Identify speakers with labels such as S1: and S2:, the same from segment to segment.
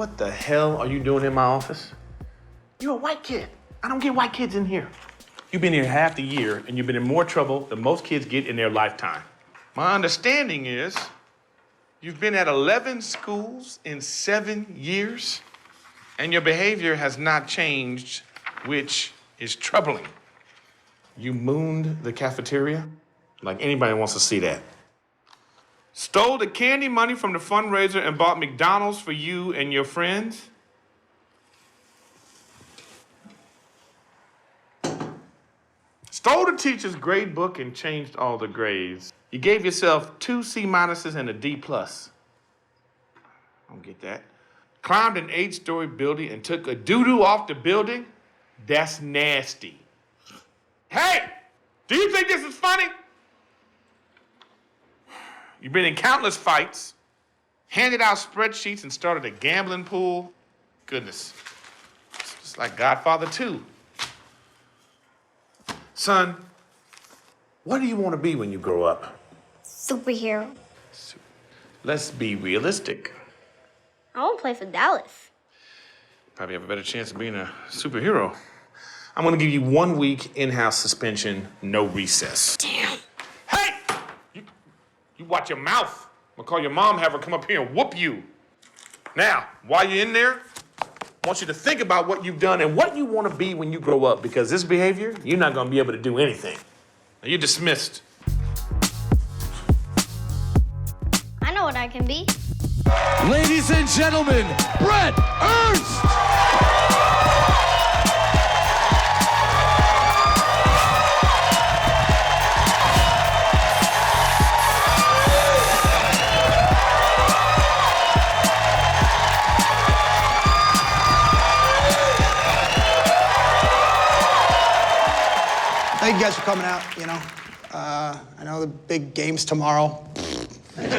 S1: What the hell are you doing in my office? You're a white kid. I don't get white kids in here. You've been here half the year, and you've been in more trouble than most kids get in their lifetime. My understanding is you've been at 11 schools in 7 years, and your behavior has not changed, which is troubling. You mooned the cafeteria? Like anybody wants to see that. Stole the candy money from the fundraiser and bought McDonald's for you and your friends? Stole the teacher's grade book and changed all the grades. You gave yourself 2 C- and a D+. I don't get that. Climbed an 8-story building and took a doo-doo off the building? That's nasty. Hey, do you think this is funny? You've been in countless fights, handed out spreadsheets and started a gambling pool. Goodness, it's like Godfather 2. Son, what do you want to be when you grow up?
S2: Superhero.
S1: Let's be realistic.
S2: I want to play for Dallas.
S1: Probably have a better chance of being a superhero. I'm gonna give you 1 week in-house suspension, no recess.
S2: Damn.
S1: Hey! You watch your mouth. I'm gonna call your mom, have her come up here and whoop you. Now, while you're in there, I want you to think about what you've done and what you want to be when you grow up, because this behavior, you're not gonna be able to do anything. Now, you're dismissed.
S2: I know what I can be.
S3: Ladies and gentlemen, Bret Ernst!
S4: Thank you guys for coming out, you know. I know the big game's tomorrow. When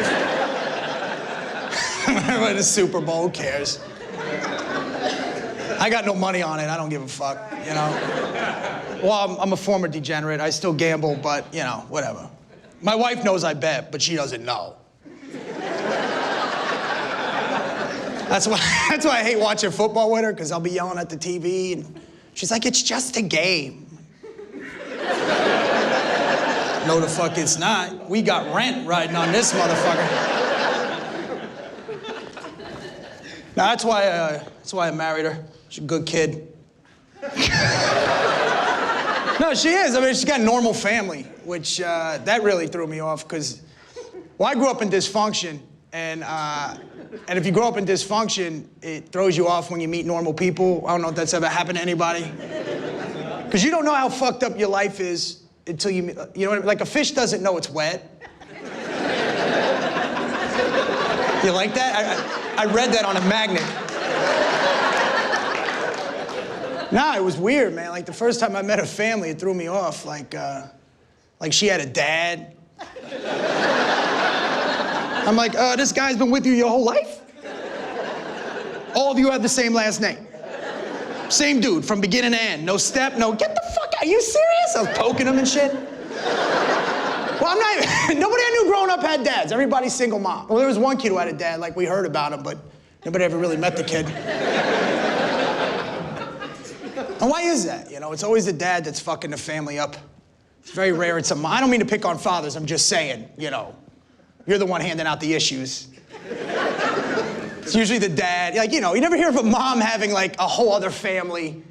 S4: the Super Bowl, who cares? I got no money on it, I don't give a fuck, you know. Well, I'm a former degenerate, I still gamble, but, you know, whatever. My wife knows I bet, but she doesn't know. That's why I hate watching football with her, because I'll be yelling at the TV, and she's like, it's just a game. No, the fuck it's not. We got rent riding on this motherfucker. Now, that's why I married her. She's a good kid. No, she is. I mean, she's got a normal family, which that really threw me off, because, well, I grew up in dysfunction, and if you grow up in dysfunction, it throws you off when you meet normal people. I don't know if that's ever happened to anybody. Because you don't know how fucked up your life is until you know what I mean? Like a fish doesn't know it's wet. You like that? I read that on a magnet. Nah, it was weird, man. Like the first time I met her family, it threw me off. Like she had a dad. I'm like, this guy's been with you your whole life? All of you have the same last name. Same dude from beginning to end. No step, no, get the fuck out. Are you serious? I was poking him and shit. Well, I'm not even, nobody I knew growing up had dads. Everybody's single mom. Well, there was one kid who had a dad, like we heard about him, but nobody ever really met the kid. And why is that? You know, it's always the dad that's fucking the family up. It's very rare it's a mom. I don't mean to pick on fathers, I'm just saying, you know, you're the one handing out the issues. It's usually the dad. Like, you know, you never hear of a mom having, like, a whole other family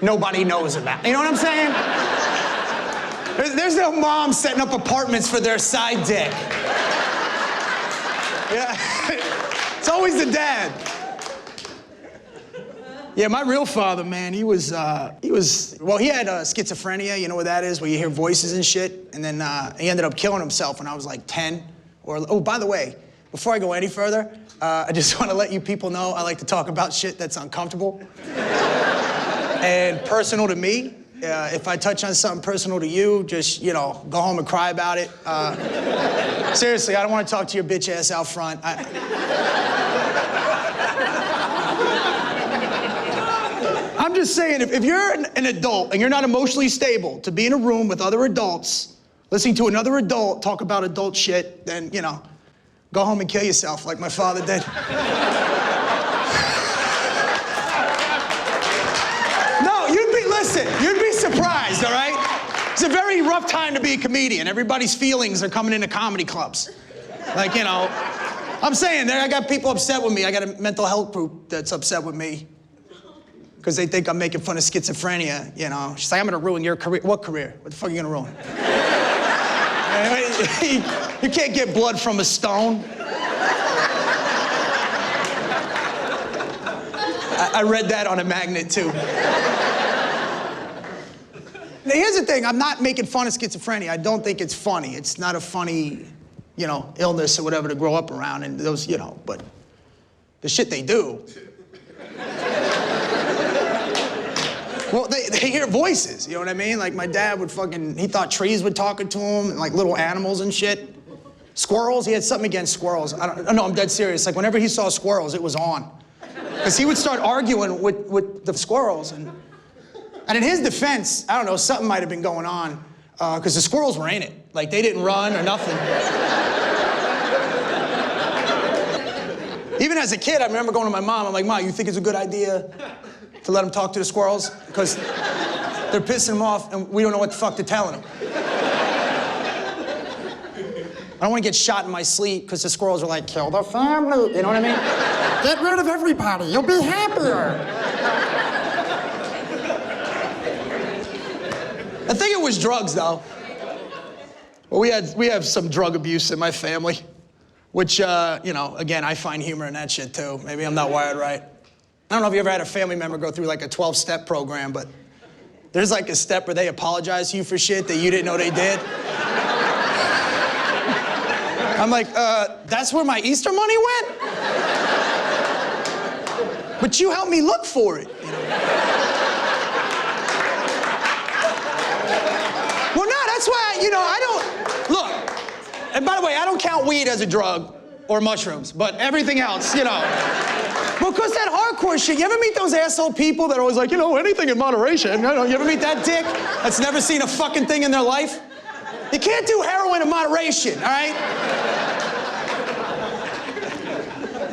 S4: nobody knows about. You know what I'm saying? There's no mom setting up apartments for their side dick. Yeah. It's always the dad. Yeah, my real father, man, he had schizophrenia, you know what that is, where you hear voices and shit, and then he ended up killing himself when I was like 10. Oh, by the way, before I go any further, I just want to let you people know I like to talk about shit that's uncomfortable and personal to me. If I touch on something personal to you, just, you know, go home and cry about it. Seriously, I don't want to talk to your bitch ass out front. I'm just saying, if you're an adult and you're not emotionally stable to be in a room with other adults, listening to another adult talk about adult shit, then, you know, go home and kill yourself like my father did. It's a very rough time to be a comedian. Everybody's feelings are coming into comedy clubs. Like, you know, I'm saying I got people upset with me. I got a mental health group that's upset with me because they think I'm making fun of schizophrenia, you know. She's like, I'm gonna ruin your career. What career? What the fuck are you gonna ruin? You can't get blood from a stone. I read that on a magnet, too. Now, here's the thing. I'm not making fun of schizophrenia. I don't think it's funny. It's not a funny, you know, illness or whatever to grow up around and those, you know, but the shit they do. Well, they hear voices, you know what I mean? Like, my dad would he thought trees were talking to him, and like little animals and shit. Squirrels, he had something against squirrels. No, I'm dead serious. Like, whenever he saw squirrels, it was on. Because he would start arguing with the squirrels. And in his defense, I don't know, something might have been going on, because the squirrels were in it. Like, they didn't run or nothing. Even as a kid, I remember going to my mom, I'm like, Ma, you think it's a good idea to let them talk to the squirrels? Because they're pissing them off, and we don't know what the fuck they're telling them. I don't want to get shot in my sleep because the squirrels are like, kill the family. You know what I mean? Get rid of everybody. You'll be happier. I think it was drugs, though. Well, we have some drug abuse in my family, which, you know, again, I find humor in that shit, too. Maybe I'm not wired right. I don't know if you ever had a family member go through, like, a 12-step program, but there's, like, a step where they apologize to you for shit that you didn't know they did. I'm like, that's where my Easter money went? But you helped me look for it, you know? Well, no, that's why, you know, I don't, look, and by the way, I don't count weed as a drug or mushrooms, but everything else, you know. Because that hardcore shit, you ever meet those asshole people that are always like, you know, anything in moderation? You know, you ever meet that dick that's never seen a fucking thing in their life? You can't do heroin in moderation, all right?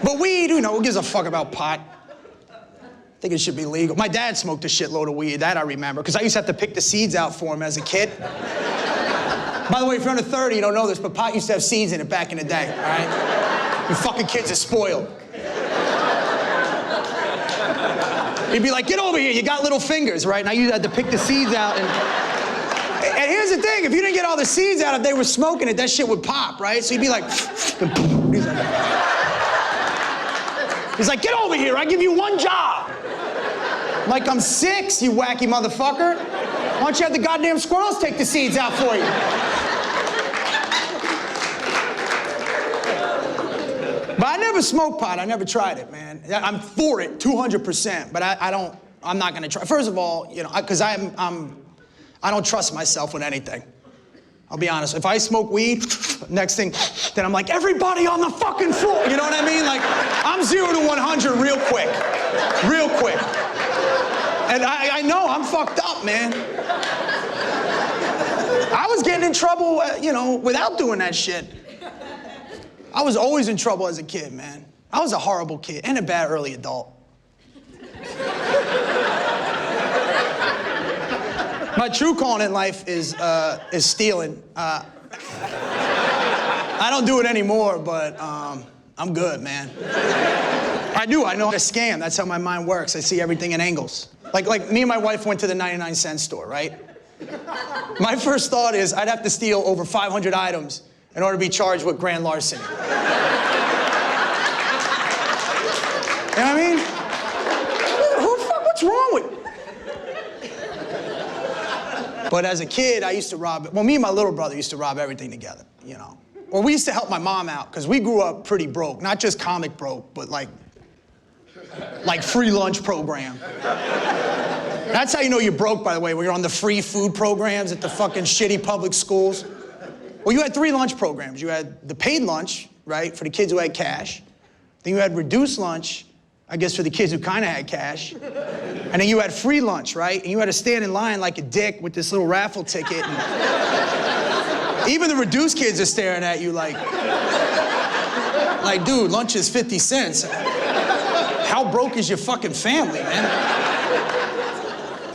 S4: But weed, you know, who gives a fuck about pot? I think it should be legal. My dad smoked a shitload of weed, that I remember, because I used to have to pick the seeds out for him as a kid. By the way, if you're under 30, you don't know this, but pot used to have seeds in it back in the day, all right? You fucking kids are spoiled. He'd be like, get over here, you got little fingers, right? Now you had to pick the seeds out and here's the thing, if you didn't get all the seeds out, if they were smoking it, that shit would pop, right? So he'd be like, he's like, get over here, I give you one job. I'm like, I'm 6, you wacky motherfucker. Why don't you have the goddamn squirrels take the seeds out for you? But I never smoked pot, I never tried it, man. I'm for it, 200%, but I'm not gonna try. First of all, you know, because I don't trust myself with anything. I'll be honest, if I smoke weed, next thing, then I'm like, everybody on the fucking floor, you know what I mean? Like, I'm 0 to 100 real quick, real quick. And I know I'm fucked up, man. I was getting in trouble, you know, without doing that shit. I was always in trouble as a kid, man. I was a horrible kid and a bad early adult. My true calling in life is stealing. I don't do it anymore, but I'm good, man. I know how to scam. That's how my mind works. I see everything in angles. Like me and my wife went to the 99-cent store, right? My first thought is I'd have to steal over 500 items in order to be charged with grand larceny. You know what I mean? What's wrong with me? But as a kid, I used to rob, well, me and my little brother used to rob everything together, you know. Or we used to help my mom out, because we grew up pretty broke. Not just comic broke, but like free lunch program. That's how you know you're broke, by the way, when you're on the free food programs at the fucking shitty public schools. Well, you had 3 lunch programs. You had the paid lunch, right, for the kids who had cash. Then you had reduced lunch, I guess for the kids who kind of had cash. And then you had free lunch, right? And you had to stand in line like a dick with this little raffle ticket. And even the reduced kids are staring at you like, dude, lunch is 50 cents. How broke is your fucking family, man?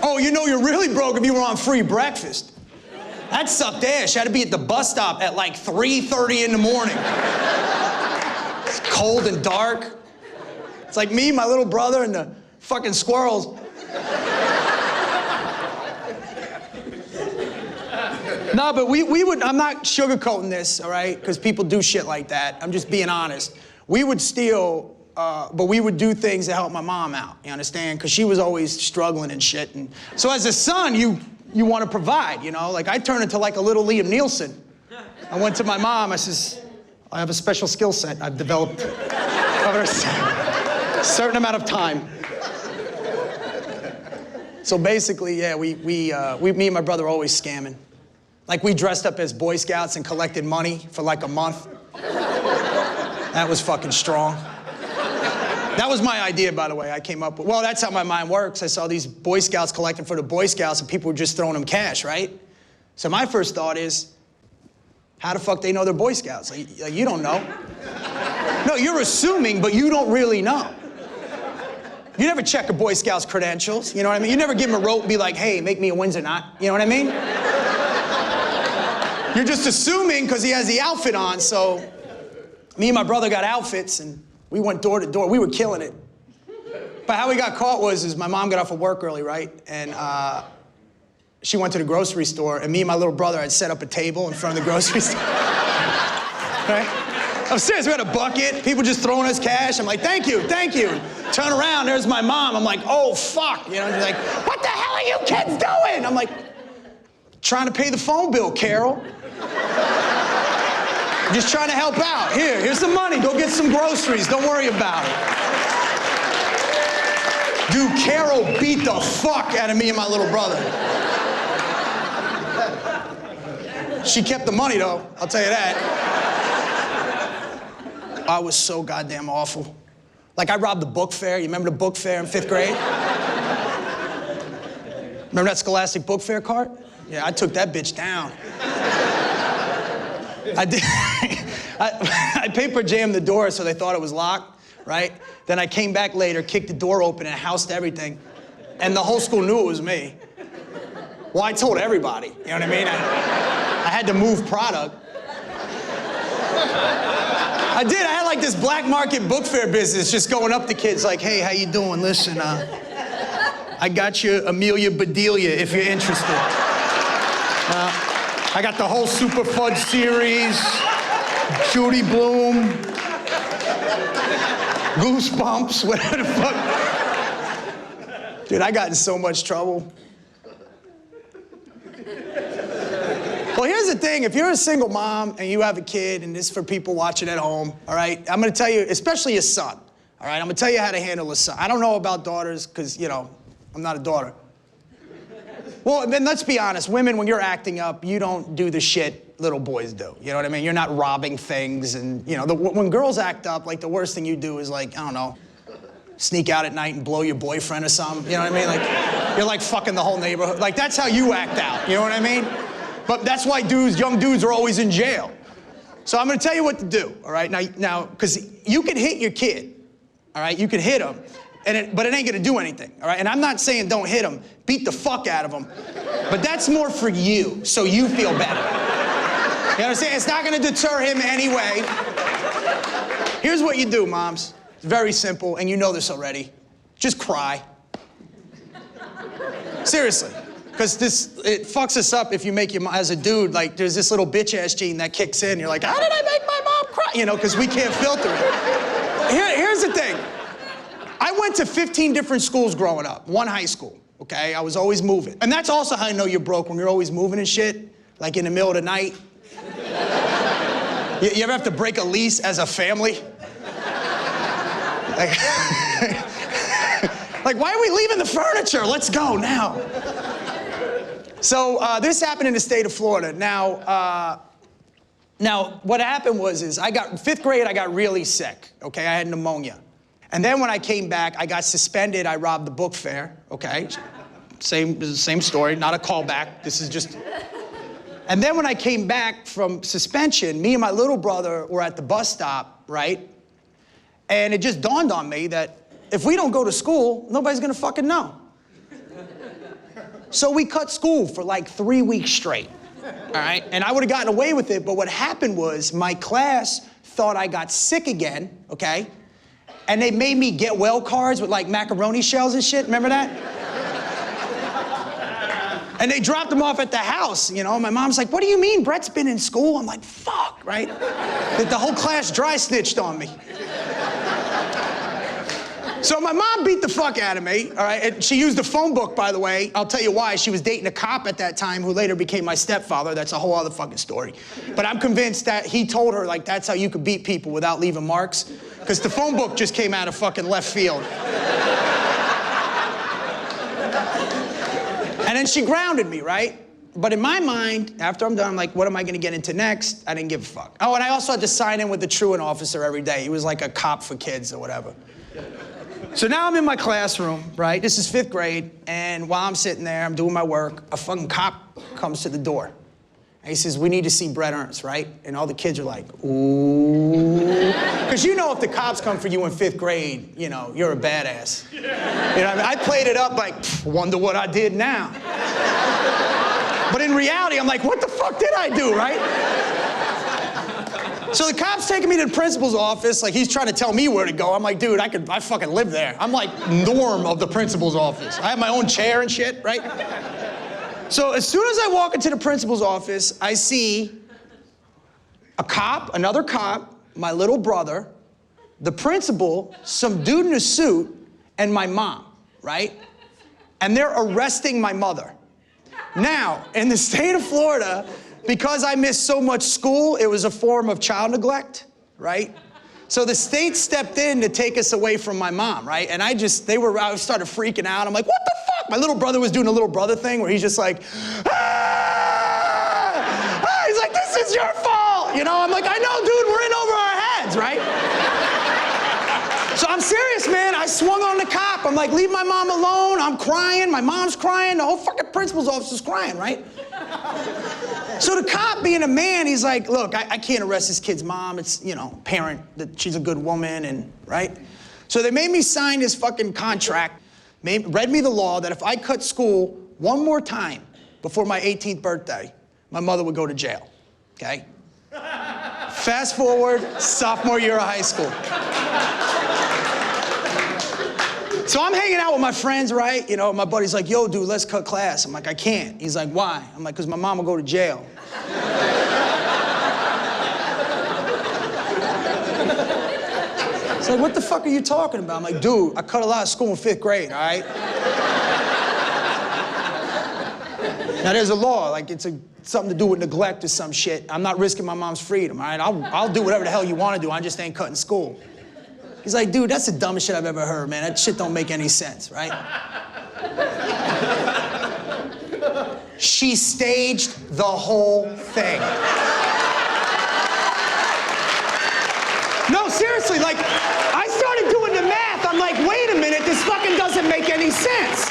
S4: Oh, you know you're really broke if you were on free breakfast. That sucked ass. I had to be at the bus stop at like 3:30 in the morning. It's cold and dark. It's like me, my little brother, and the fucking squirrels. No, but we would, I'm not sugarcoating this, all right? Because people do shit like that. I'm just being honest. We would steal, but we would do things to help my mom out, you understand? Because she was always struggling and shit. And so as a son, you want to provide, you know? Like, I turned into like a little Liam Neeson. I went to my mom, I says, I have a special skill set I've developed over a certain amount of time. So basically, yeah, me and my brother were always scamming. Like, we dressed up as Boy Scouts and collected money for like a month. That was fucking strong. That was my idea, by the way, I came up with. Well, that's how my mind works. I saw these Boy Scouts collecting for the Boy Scouts and people were just throwing them cash, right? So my first thought is, how the fuck they know they're Boy Scouts? Like, you don't know. No, you're assuming, but you don't really know. You never check a Boy Scout's credentials, you know what I mean? You never give him a rope and be like, hey, make me a Windsor knot, you know what I mean? You're just assuming because he has the outfit on, so me and my brother got outfits and we went door to door. We were killing it. But how we got caught was my mom got off of work early, right? And she went to the grocery store and me and my little brother had set up a table in front of the grocery store. Right? I'm serious, we had a bucket, people just throwing us cash. I'm like, thank you, thank you. Turn around, there's my mom. I'm like, oh, fuck. You know, she's like, what the hell are you kids doing? I'm like, trying to pay the phone bill, Carol. Just trying to help out. Here's the money. Go get some groceries. Don't worry about it. Dude, Carol beat the fuck out of me and my little brother. She kept the money, though. I'll tell you that. I was so goddamn awful. Like, I robbed the book fair. You remember the book fair in 5th grade? Remember that Scholastic book fair cart? Yeah, I took that bitch down. I did. I paper jammed the door so they thought it was locked, right? Then I came back later, kicked the door open, and housed everything. And the whole school knew it was me. Well, I told everybody, you know what I mean? I had to move product. I did. I had like this black market book fair business, just going up to kids like, hey, how you doing? Listen, I got you Amelia Bedelia if you're interested. I got the whole Super Fudge series, Judy Bloom, Goosebumps, whatever the fuck. Dude, I got in so much trouble. Well, here's the thing. If you're a single mom and you have a kid, and this is for people watching at home, all right? I'm gonna tell you, especially a son, all right? I'm gonna tell you how to handle a son. I don't know about daughters, because, you know, I'm not a daughter. Well, then let's be honest. Women, when you're acting up, you don't do the shit little boys do. You know what I mean? You're not robbing things, and, you know, when girls act up, like, the worst thing you do is, like, I don't know, sneak out at night and blow your boyfriend or something. You know what I mean? Like, you're, like, fucking the whole neighborhood. Like, that's how you act out. You know what I mean? But that's why young dudes are always in jail. So I'm gonna tell you what to do, all right? Now, because you can hit your kid, all right? You can hit him, but it ain't gonna do anything, all right? And I'm not saying don't hit him, beat the fuck out of him, but that's more for you, so you feel better. You understand? It's not gonna deter him anyway. Here's what you do, moms. It's very simple, and you know this already. Just cry. Seriously. Because it fucks us up if you make your, as a dude, like, there's this little bitch-ass gene that kicks in. You're like, how did I make my mom cry? You know, because we can't filter it. Here's the thing. I went to 15 different schools growing up, one high school, okay? I was always moving. And that's also how I know you're broke, when you're always moving and shit, like in the middle of the night. You ever have to break a lease as a family? Like, like, why are we leaving the furniture? Let's go now. So this happened in the state of Florida. Now what happened was I got, 5th grade, I got really sick, okay? I had pneumonia. And then when I came back, I got suspended. I robbed the book fair, okay? Same story, not a callback. This is just... And then when I came back from suspension, me and my little brother were at the bus stop, right? And it just dawned on me that if we don't go to school, nobody's gonna fucking know. So we cut school for like 3 weeks straight. all right? And I would have gotten away with it, but what happened was my class thought I got sick again, okay? And they made me get well cards with like macaroni shells and shit, remember that? And they dropped them off at the house, you know? My mom's like, what do you mean, Brett's been in school? I'm like, fuck, right? The whole class dry snitched on me. So my mom beat the fuck out of me, all right? And she used a phone book, by the way. I'll tell you why. She was dating a cop at that time who later became my stepfather. That's a whole other fucking story. But I'm convinced that he told her, like, that's how you could beat people without leaving marks. Because the phone book just came out of fucking left field. And then she grounded me, right? But in my mind, after I'm done, I'm like, what am I gonna get into next? I didn't give a fuck. Oh, and I also had to sign in with the truant officer every day. He was like a cop for kids or whatever. So now I'm in my classroom, right? This is 5th grade, and while I'm sitting there, I'm doing my work, a fucking cop comes to the door. And he says, we need to see Bret Ernst, right? And all the kids are like, ooh. Because you know if the cops come for you in 5th grade, you know, you're a badass. You know what I mean? I played it up like, wonder what I did now. But in reality, I'm like, what the fuck did I do, right? So the cop's taking me to the principal's office, like he's trying to tell me where to go. I'm like, dude, I fucking live there. I'm like Norm of the principal's office. I have my own chair and shit, right? So as soon as I walk into the principal's office, I see a cop, another cop, my little brother, the principal, some dude in a suit, and my mom, right? And they're arresting my mother. Now, in the state of Florida, because I missed so much school, it was a form of child neglect, right? So the state stepped in to take us away from my mom, right? And I started freaking out. I'm like, what the fuck? My little brother was doing a little brother thing where he's just like, ah! He's like, this is your fault, you know? I'm like, I know, dude, we're in over our heads, right? So I'm serious, man. I swung on the cop. I'm like, leave my mom alone. I'm crying. My mom's crying. The whole fucking principal's office is crying, right? So the cop, being a man, he's like, look, I can't arrest this kid's mom. It's, you know, parent, that she's a good woman, and, right? So they made me sign this fucking contract, read me the law that if I cut school one more time before my 18th birthday, my mother would go to jail, okay? Fast forward, sophomore year of high school. So I'm hanging out with my friends, right? You know, my buddy's like, yo, dude, let's cut class. I'm like, I can't. He's like, why? I'm like, because my mom will go to jail. He's like, what the fuck are you talking about? I'm like, dude, I cut a lot of school in 5th grade, all right? Now, there's a law, like it's something to do with neglect or some shit. I'm not risking my mom's freedom, all right? I'll do whatever the hell you want to do. I just ain't cutting school. He's like, dude, that's the dumbest shit I've ever heard, man. That shit don't make any sense, right? She staged the whole thing. No, seriously, like, I started doing the math. I'm like, wait a minute, this fucking doesn't make any sense.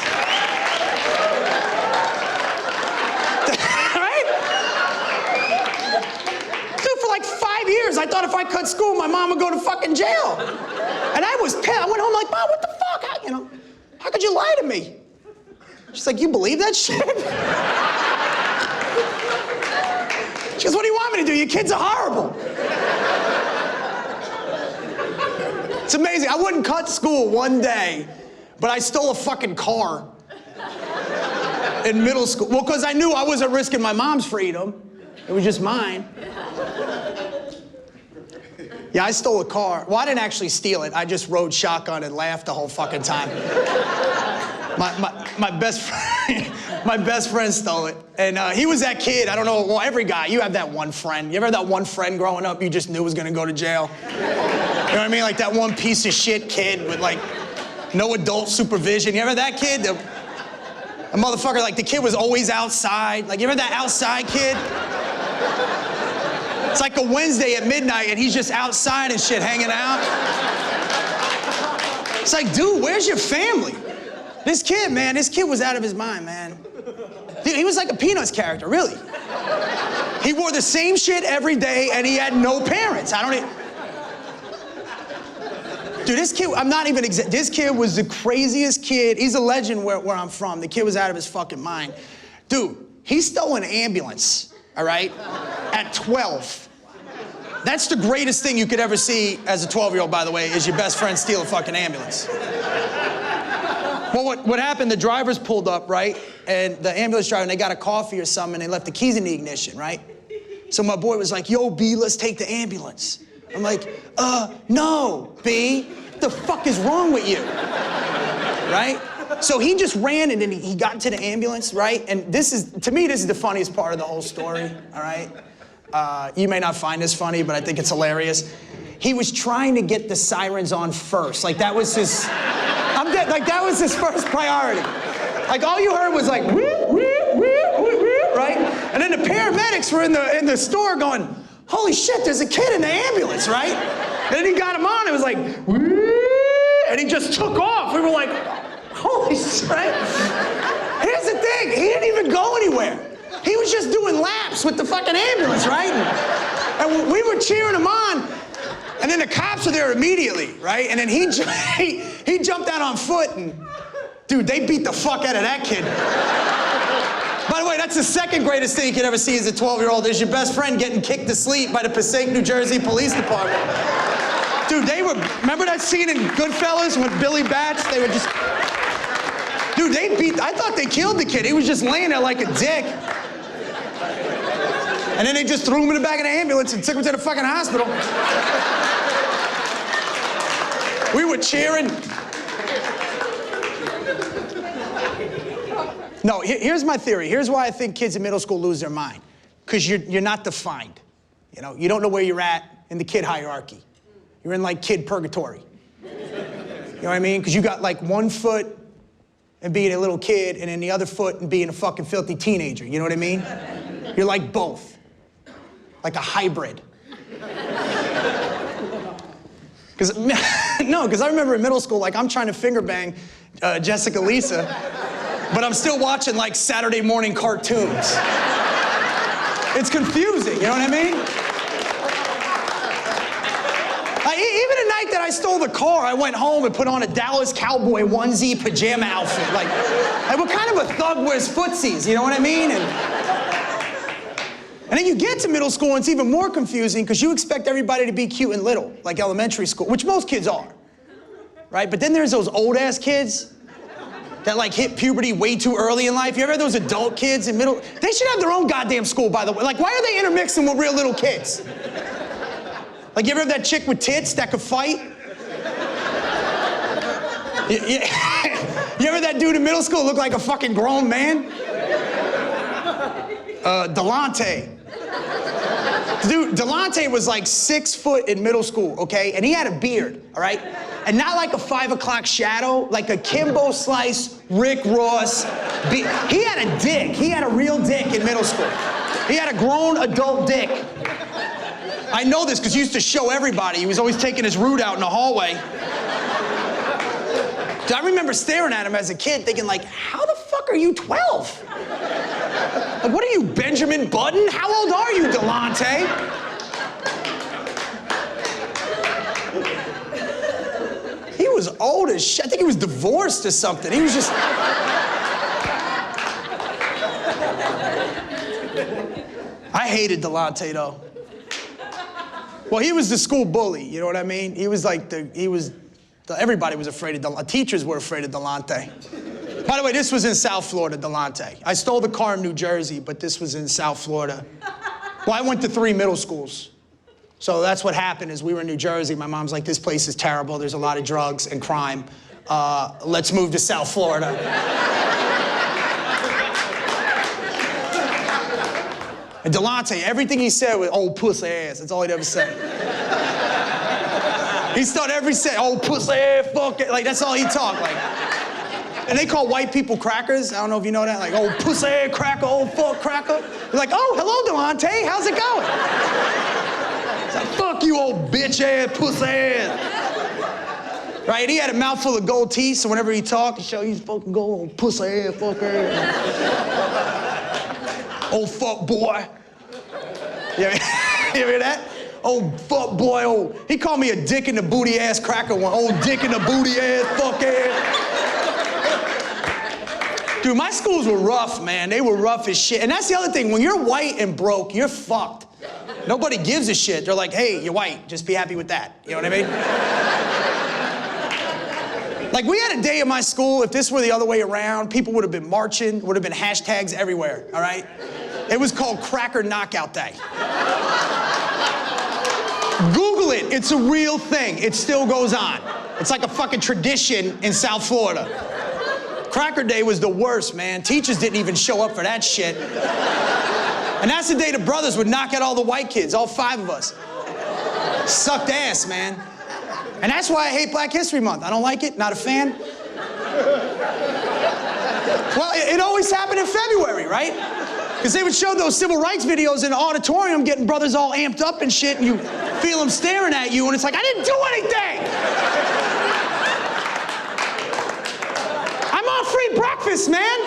S4: Right? Dude, for like 5 years, I thought if I cut school, my mom would go to fucking jail. And I was pissed. I went home like, Mom, what the fuck? How could you lie to me? She's like, you believe that shit? She goes, what do you want me to do? Your kids are horrible. It's amazing. I wouldn't cut school one day, but I stole a fucking car in middle school. Well, because I knew I wasn't risking my mom's freedom. It was just mine. Yeah, I stole a car. Well, I didn't actually steal it. I just rode shotgun and laughed the whole fucking time. My best friend stole it. And he was that kid, I don't know, well, every guy, you have that one friend. You ever had that one friend growing up you just knew was gonna go to jail? You know what I mean? Like that one piece of shit kid with like no adult supervision. You ever that kid? A motherfucker, like the kid was always outside. Like you ever that outside kid? It's like a Wednesday at midnight and he's just outside and shit hanging out. It's like, dude, where's your family? This kid, man, this kid was out of his mind, man. Dude, he was like a Peanuts character, really. He wore the same shit every day and he had no parents. Dude, this kid, I'm not even this kid was the craziest kid. He's a legend where I'm from. The kid was out of his fucking mind. Dude, he stole an ambulance all right? At 12. That's the greatest thing you could ever see as a 12-year-old, by the way, is your best friend steal a fucking ambulance. Well, what happened, the drivers pulled up, right? And the ambulance driver, and they got a coffee or something, and they left the keys in the ignition, right? So my boy was like, yo, B, let's take the ambulance. I'm like, no, B, what the fuck is wrong with you? Right? So he just ran and then he got to the ambulance, right? And to me, this is the funniest part of the whole story, all right? You may not find this funny, but I think it's hilarious. He was trying to get the sirens on first. Like that was his, that was his first priority. Like all you heard was like, whoop, whoop, whoop, whoop, whoop, right? And then the paramedics were in the store going, holy shit, there's a kid in the ambulance, right? And then he got him on, it was like, and he just took off. We were like, holy shit, right? Here's the thing, he didn't even go anywhere. He was just doing laps with the fucking ambulance, right? And we were cheering him on, and then the cops were there immediately, right? And then he jumped out on foot, and dude, they beat the fuck out of that kid. By the way, that's the second greatest thing you could ever see as a 12-year-old is your best friend getting kicked to sleep by the Passaic, New Jersey Police Department. Dude, remember that scene in Goodfellas with Billy Batch? They were just, dude, I thought they killed the kid. He was just laying there like a dick. And then they just threw him in the back of the ambulance and took him to the fucking hospital. We were cheering. No, here's my theory. Here's why I think kids in middle school lose their mind. Because you're not defined. You know, you don't know where you're at in the kid hierarchy. You're in like kid purgatory. You know what I mean? Because you got like one foot in being a little kid and then the other foot in being a fucking filthy teenager. You know what I mean? You're like both. Like a hybrid. Because I remember in middle school, like I'm trying to finger bang Jessica Lisa, but I'm still watching like Saturday morning cartoons. It's confusing, you know what I mean? Even the night that I stole the car, I went home and put on a Dallas Cowboy onesie pajama outfit. Like what kind of a thug wears footsies, you know what I mean? And then you get to middle school and it's even more confusing because you expect everybody to be cute and little, like elementary school, which most kids are, right? But then there's those old ass kids that like hit puberty way too early in life. You ever had those adult kids in middle? They should have their own goddamn school, by the way. Like, why are they intermixing with real little kids? Like, you ever have that chick with tits that could fight? You ever that dude in middle school look like a fucking grown man? Delonte. Dude, Delonte was like 6 foot in middle school, okay? And he had a beard, all right? And not like a 5 o'clock shadow, like a Kimbo Slice, Rick Ross. He had a dick. He had a real dick in middle school. He had a grown adult dick. I know this because he used to show everybody. He was always taking his root out in the hallway. I remember staring at him as a kid thinking like, how the fuck are you 12? Like, what are you, Benjamin Button? How old are you, Delonte? He was old as shit. I think he was divorced or something. He was just... I hated Delonte, though. Well, he was the school bully, you know what I mean? He was like everybody was afraid of Delonte. Teachers were afraid of Delonte. By the way, this was in South Florida, Delonte. I stole the car in New Jersey, but this was in South Florida. Well, I went to 3 middle schools. So that's what happened is we were in New Jersey. My mom's like, this place is terrible. There's a lot of drugs and crime. Let's move to South Florida. And Delonte, everything he said was, oh, pussy ass. That's all he'd ever say. He started every sentence, oh, pussy ass, fuck it. Like, that's all he talked, like. And they call white people crackers. I don't know if you know that. Like, oh, pussy ass cracker, oh, fuck cracker. They're like, oh, hello, Delonte. How's it going? It's like, fuck you, old bitch ass, pussy ass. Right? He had a mouthful of gold teeth, so whenever he talked, he showed he's fucking gold, oh, pussy ass, fucker. Oh, fuck boy. You hear that? Oh, fuck boy, oh. He called me a dick in the booty ass cracker one. Oh, dick in the booty ass, fuck ass. Dude, my schools were rough, man. They were rough as shit. And that's the other thing. When you're white and broke, you're fucked. Nobody gives a shit. They're like, hey, you're white. Just be happy with that. You know what I mean? Like, we had a day at my school, if this were the other way around, people would have been marching, would have been hashtags everywhere, all right? It was called Cracker Knockout Day. Google it. It's a real thing. It still goes on. It's like a fucking tradition in South Florida. Cracker Day was the worst, man. Teachers didn't even show up for that shit. And that's the day the brothers would knock out all the white kids, all 5 of us. Sucked ass, man. And that's why I hate Black History Month. I don't like it, not a fan. Well, it always happened in February, right? Because they would show those civil rights videos in the auditorium getting brothers all amped up and shit, and you feel them staring at you, and it's like, I didn't do anything! I'm on free breakfast, man!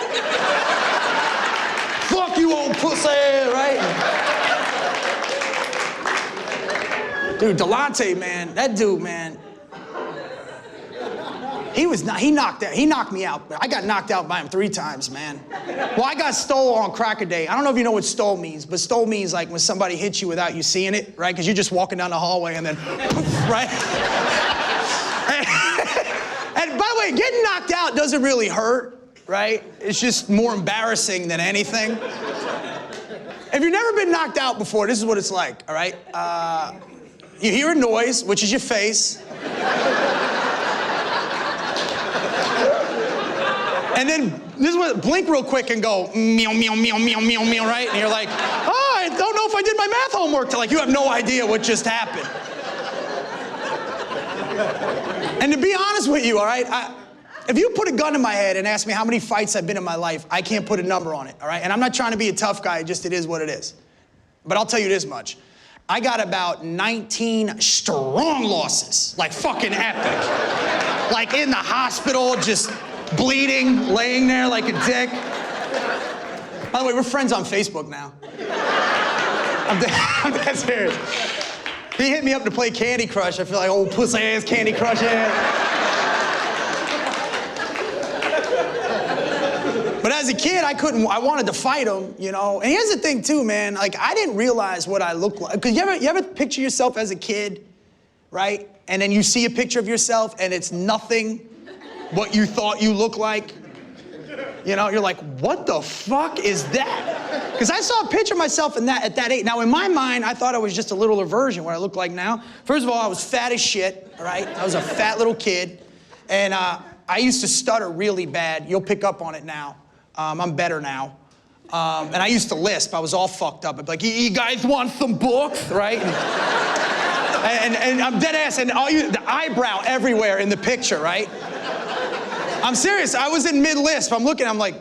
S4: Fuck you, old pussy, right? Dude, Delonte, man, that dude, man. He knocked me out. I got knocked out by him 3 times, man. Well, I got stole on Cracker Day. I don't know if you know what stole means, but stole means like when somebody hits you without you seeing it, right? Because you're just walking down the hallway and then, right? And by the way, getting knocked out doesn't really hurt, right? It's just more embarrassing than anything. If you've never been knocked out before, this is what it's like, all right? You hear a noise, which is your face. And then this is what, blink real quick and go, meow, meow, meow, meow, meow, meow, right? And you're like, oh, I don't know if I did my math homework. Like, you have no idea what just happened. And to be honest with you, all right, if you put a gun in my head and ask me how many fights I've been in my life, I can't put a number on it, all right? And I'm not trying to be a tough guy, just it is what it is. But I'll tell you this much. I got about 19 strong losses, like fucking epic. Like in the hospital, just bleeding, laying there like a dick. By the way, we're friends on Facebook now. I'm dead serious. He hit me up to play Candy Crush. I feel like old pussy ass Candy Crush ass. But as a kid, I wanted to fight him, you know? And here's the thing too, man, like I didn't realize what I looked like. Cause you ever picture yourself as a kid, right? And then you see a picture of yourself and it's nothing what you thought you looked like. You know, you're like, what the fuck is that? Because I saw a picture of myself at that age. Now, in my mind, I thought I was just a little version what I look like now. First of all, I was fat as shit, all right? I was a fat little kid. And I used to stutter really bad. You'll pick up on it now. I'm better now. And I used to lisp. I was all fucked up. I'd be like, you guys want some books, right? And I'm dead ass, and the eyebrow everywhere in the picture, right? I'm serious, I was in mid-lisp, I'm looking, I'm like,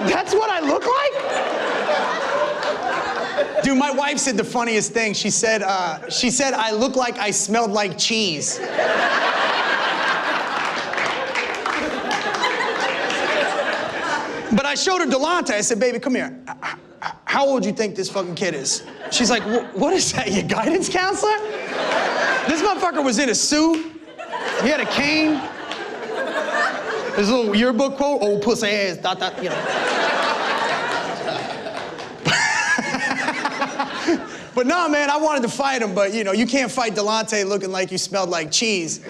S4: that's what I look like? Dude, my wife said the funniest thing. She said, I look like I smelled like cheese. But I showed her Delonte, I said, baby, come here. How old do you think this fucking kid is? She's like, what is that, your guidance counselor? This motherfucker was in a suit. He had a cane. His little yearbook quote, old pussy ass, you know. But no, man, I wanted to fight him, but you know, you can't fight Delonte looking like you smelled like cheese.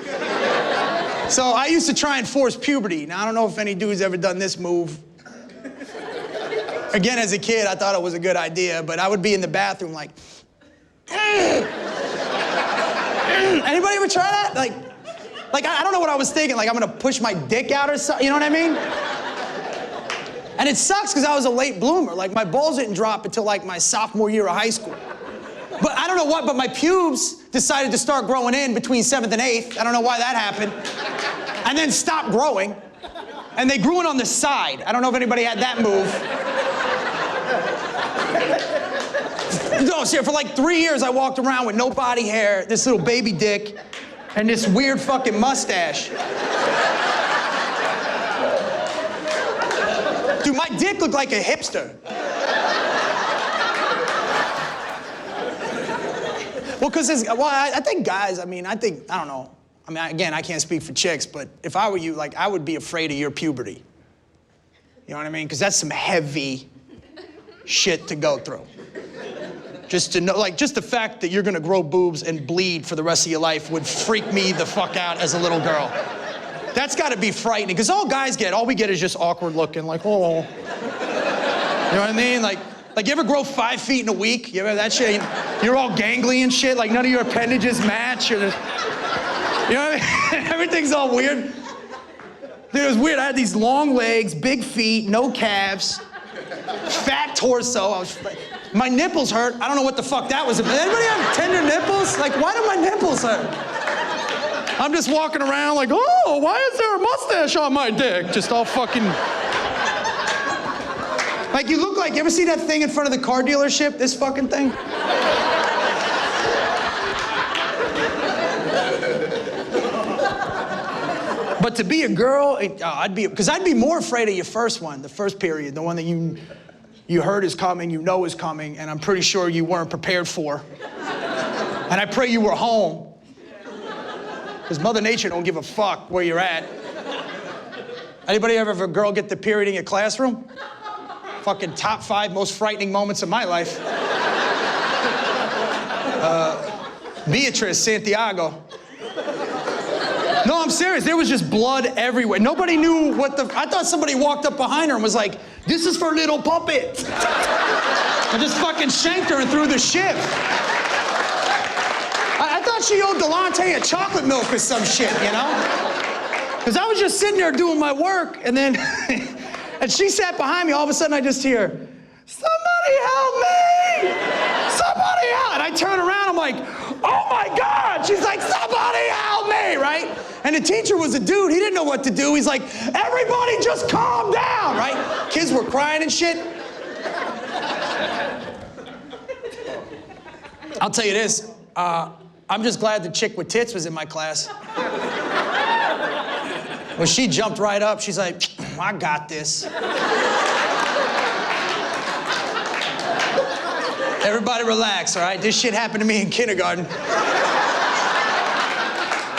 S4: So I used to try and force puberty. Now, I don't know if any dude's ever done this move. Again, as a kid, I thought it was a good idea, but I would be in the bathroom like, Anybody ever try that? Like I don't know what I was thinking, like I'm gonna push my dick out or something, you know what I mean? And it sucks because I was a late bloomer. Like my balls didn't drop until like my sophomore year of high school. But I don't know what, but my pubes decided to start growing in between 7th and 8th. I don't know why that happened. And then stopped growing. And they grew in on the side. I don't know if anybody had that move. No, see, for like 3 years I walked around with no body hair, this little baby dick, and this weird fucking mustache. Dude, my dick looked like a hipster. Well, because I think guys, I don't know. I mean, again, I can't speak for chicks, but if I were you, like, I would be afraid of your puberty. You know what I mean? Because that's some heavy shit to go through. Just to know, like, just the fact that you're gonna grow boobs and bleed for the rest of your life would freak me the fuck out as a little girl. That's gotta be frightening, because all we get is just awkward looking, like, oh. You know what I mean? Like you ever grow 5 feet in a week? You ever that shit? You're all gangly and shit, like none of your appendages match. You know what I mean? Everything's all weird. Dude, it was weird. I had these long legs, big feet, no calves, fat torso. My nipples hurt. I don't know what the fuck that was about. Anybody have tender nipples? Like, why do my nipples hurt? I'm just walking around like, oh, why is there a mustache on my dick? Just all fucking... Like, you look like, you ever see that thing in front of the car dealership? This fucking thing? But to be a girl, I'd be more afraid of your first one, the first period, the one that you heard is coming, you know is coming, and I'm pretty sure you weren't prepared for. And I pray you were home. Because Mother Nature don't give a fuck where you're at. Anybody ever have a girl get the period in your classroom? Fucking top 5 most frightening moments of my life. Beatrice Santiago. No, I'm serious. There was just blood everywhere. Nobody knew I thought somebody walked up behind her and was like, this is for little puppet. I just fucking shanked her and threw the shit. I thought she owed Delonte a chocolate milk or some shit, you know? Because I was just sitting there doing my work, and then, and she sat behind me. All of a sudden, I just hear, somebody help me! Somebody help! And I turn around, I'm like, oh my God! She's like, somebody help me, right? And the teacher was a dude, he didn't know what to do. He's like, everybody just calm down, right? Kids were crying and shit. I'll tell you this, I'm just glad the chick with tits was in my class. Well, she jumped right up, she's like, I got this. Everybody relax, all right? This shit happened to me in kindergarten.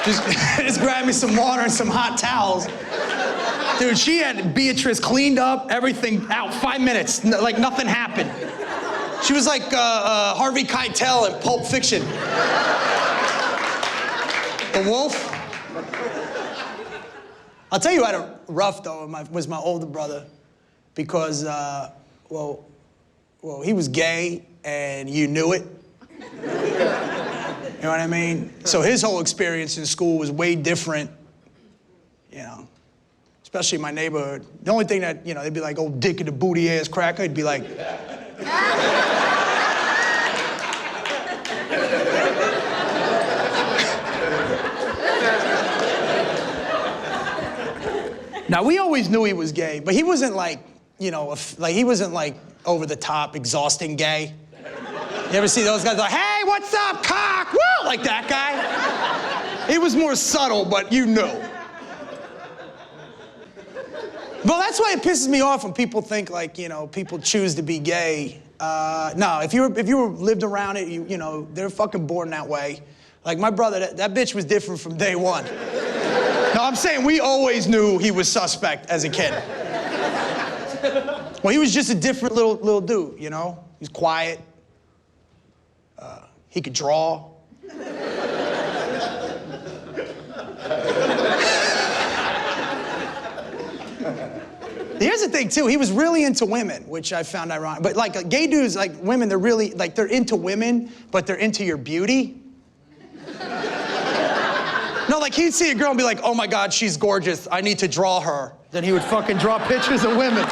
S4: Just grab me some water and some hot towels. Dude, she had Beatrice cleaned up, everything out, 5 minutes, like nothing happened. She was like Harvey Keitel in Pulp Fiction. The wolf. I'll tell you what had a rough though was my older brother, because well, he was gay and you knew it. You know what I mean? So his whole experience in school was way different, you know, especially in my neighborhood. The only thing that, you know, they'd be like, old dick in the booty ass cracker. He'd be like, now, we always knew he was gay, but he wasn't like, you know, he wasn't like over the top, exhausting gay. You ever see those guys like, hey, what's up, cock? Woo! Like that guy. It was more subtle, but you knew. Well, that's why it pisses me off when people think like, you know, people choose to be gay. No, if you were lived around it, you know, they're fucking born that way. Like my brother, that bitch was different from day one. No, I'm saying we always knew he was suspect as a kid. Well, he was just a different little dude, you know? He's quiet. He could draw. Here's the thing, too. He was really into women, which I found ironic. But, like, gay dudes, like, women, they're really, like, they're into women, but they're into your beauty. No, like, he'd see a girl and be like, oh, my God, she's gorgeous. I need to draw her. Then he would fucking draw pictures of women.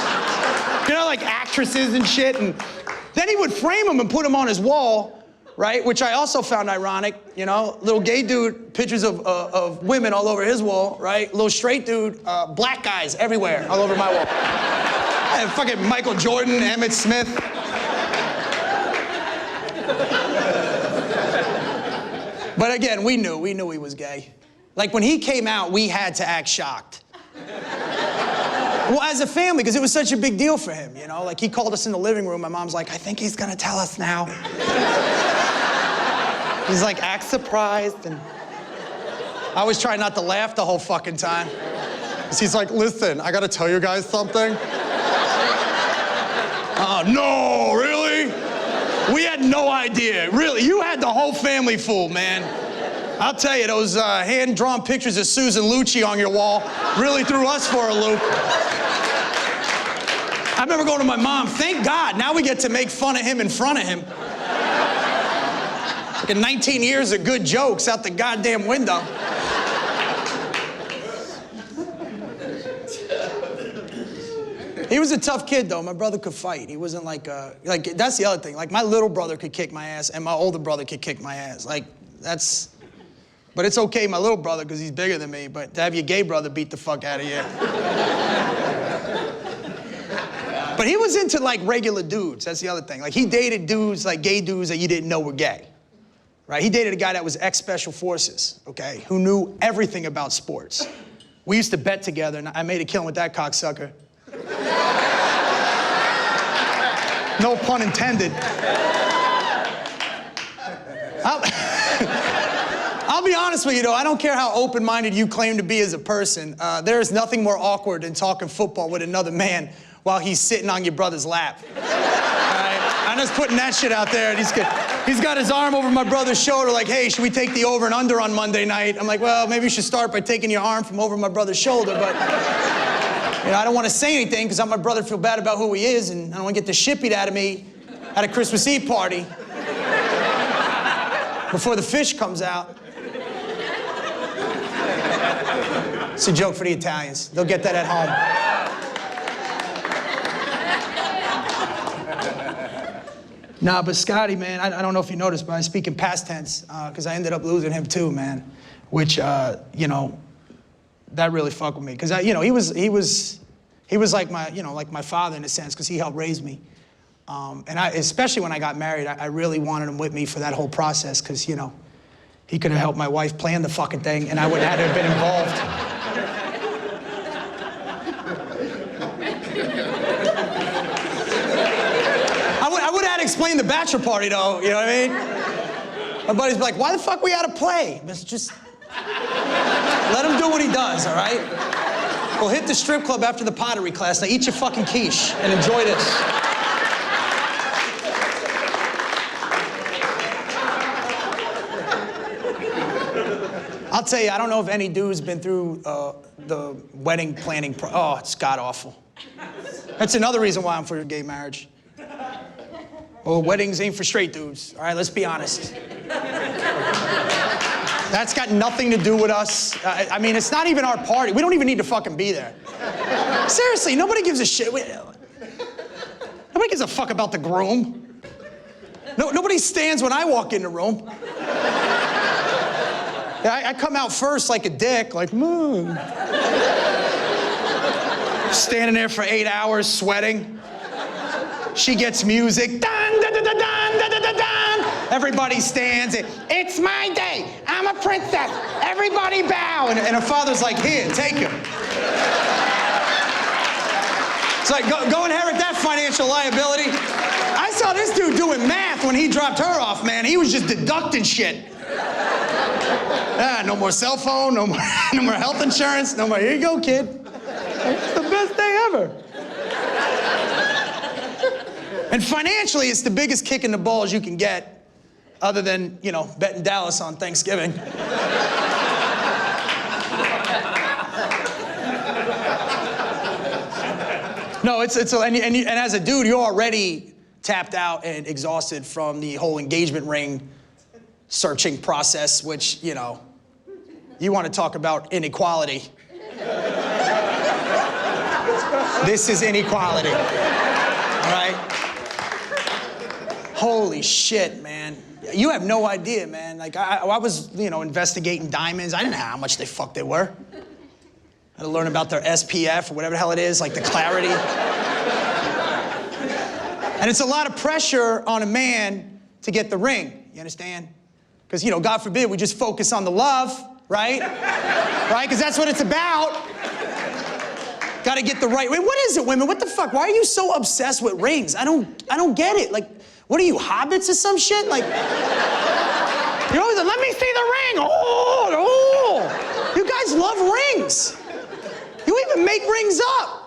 S4: You know, like, actresses and shit. And then he would frame them and put them on his wall, right? Which I also found ironic, you know? Little gay dude, pictures of women all over his wall, right? Little straight dude, black guys everywhere, all over my wall. And fucking Michael Jordan, Emmett Smith. But again, we knew he was gay. Like when he came out, we had to act shocked. Well, as a family, because it was such a big deal for him, you know? Like he called us in the living room, my mom's like, I think he's gonna tell us now. He's like, act surprised, and I was trying not to laugh the whole fucking time.
S5: He's like, listen, I gotta tell you guys something.
S4: No, really? We had no idea. Really, you had the whole family fooled, man. I'll tell you, those hand-drawn pictures of Susan Lucci on your wall really threw us for a loop. I remember going to my mom, thank God, now we get to make fun of him in front of him. Like 19 years of good jokes out the goddamn window. He was a tough kid, though. My brother could fight. He wasn't like, that's the other thing. Like, my little brother could kick my ass, and my older brother could kick my ass. Like, that's, but it's okay, my little brother, because he's bigger than me, but to have your gay brother beat the fuck out of you. But he was into, like, regular dudes. That's the other thing. Like, he dated dudes, like gay dudes that you didn't know were gay. Right? He dated a guy that was ex-Special Forces, okay, who knew everything about sports. We used to bet together, and I made a killing with that cocksucker. No pun intended. I'll be honest with you, though. I don't care how open-minded you claim to be as a person. There is nothing more awkward than talking football with another man while he's sitting on your brother's lap. All right? I'm just putting that shit out there. He's got his arm over my brother's shoulder like, hey, should we take the over and under on Monday night? I'm like, well, maybe you should start by taking your arm from over my brother's shoulder, but you know, I don't want to say anything because my brother feel bad about who he is, and I don't want to get the shit beat out of me at a Christmas Eve party before the fish comes out. It's a joke for the Italians. They'll get that at home. Nah, but Scotty, man, I don't know if you noticed, but I speak in past tense because I ended up losing him too, man. Which, you know, that really fucked with me because you know, he was like my, you know, like my father in a sense because he helped raise me. And especially when I got married, I really wanted him with me for that whole process because, you know, he could have helped my wife plan the fucking thing and I wouldn't have had to have been involved. I would have had to explain the bachelor party though, you know what I mean? My buddies be like, why the fuck we gotta play? Just let him do what he does, all right? We'll hit the strip club after the pottery class. Now eat your fucking quiche and enjoy this. I'll tell you, I don't know if any dude's been through the wedding planning oh, it's god-awful. That's another reason why I'm for gay marriage. Well, weddings ain't for straight dudes, all right? Let's be honest. That's got nothing to do with us. I mean, it's not even our party. We don't even need to fucking be there. Seriously, nobody gives a shit. Nobody gives a fuck about the groom. Nobody stands when I walk in the room. I come out first like a dick, like, standing there for 8 hours, sweating. She gets music. Dun, dun, dun, dun, dun, dun, dun, dun. Everybody stands. It's my day. I'm a princess. Everybody bow. And her father's like, here, take him. It's like, go inherit that financial liability. I saw this dude doing math when he dropped her off, man. He was just deducting shit. No more cell phone, no more health insurance, no more, here you go, kid. It's the best day ever. And financially, it's the biggest kick in the balls you can get, other than, you know, betting Dallas on Thanksgiving. No, and as a dude, you're already tapped out and exhausted from the whole engagement ring searching process, which, you know, you want to talk about inequality. This is inequality, all right? Holy shit, man. You have no idea, man. Like, I was, you know, investigating diamonds. I didn't know how much they were. I had to learn about their SPF or whatever the hell it is, like the clarity. And it's a lot of pressure on a man to get the ring, you understand? Because, you know, God forbid we just focus on the love, right? Right? Because that's what it's about. Got to get the right ring. What is it, women? What the fuck? Why are you so obsessed with rings? I don't get it. Like, what are you, hobbits or some shit? Like, you're always like, let me see the ring. Oh. guys love rings. You even make rings up.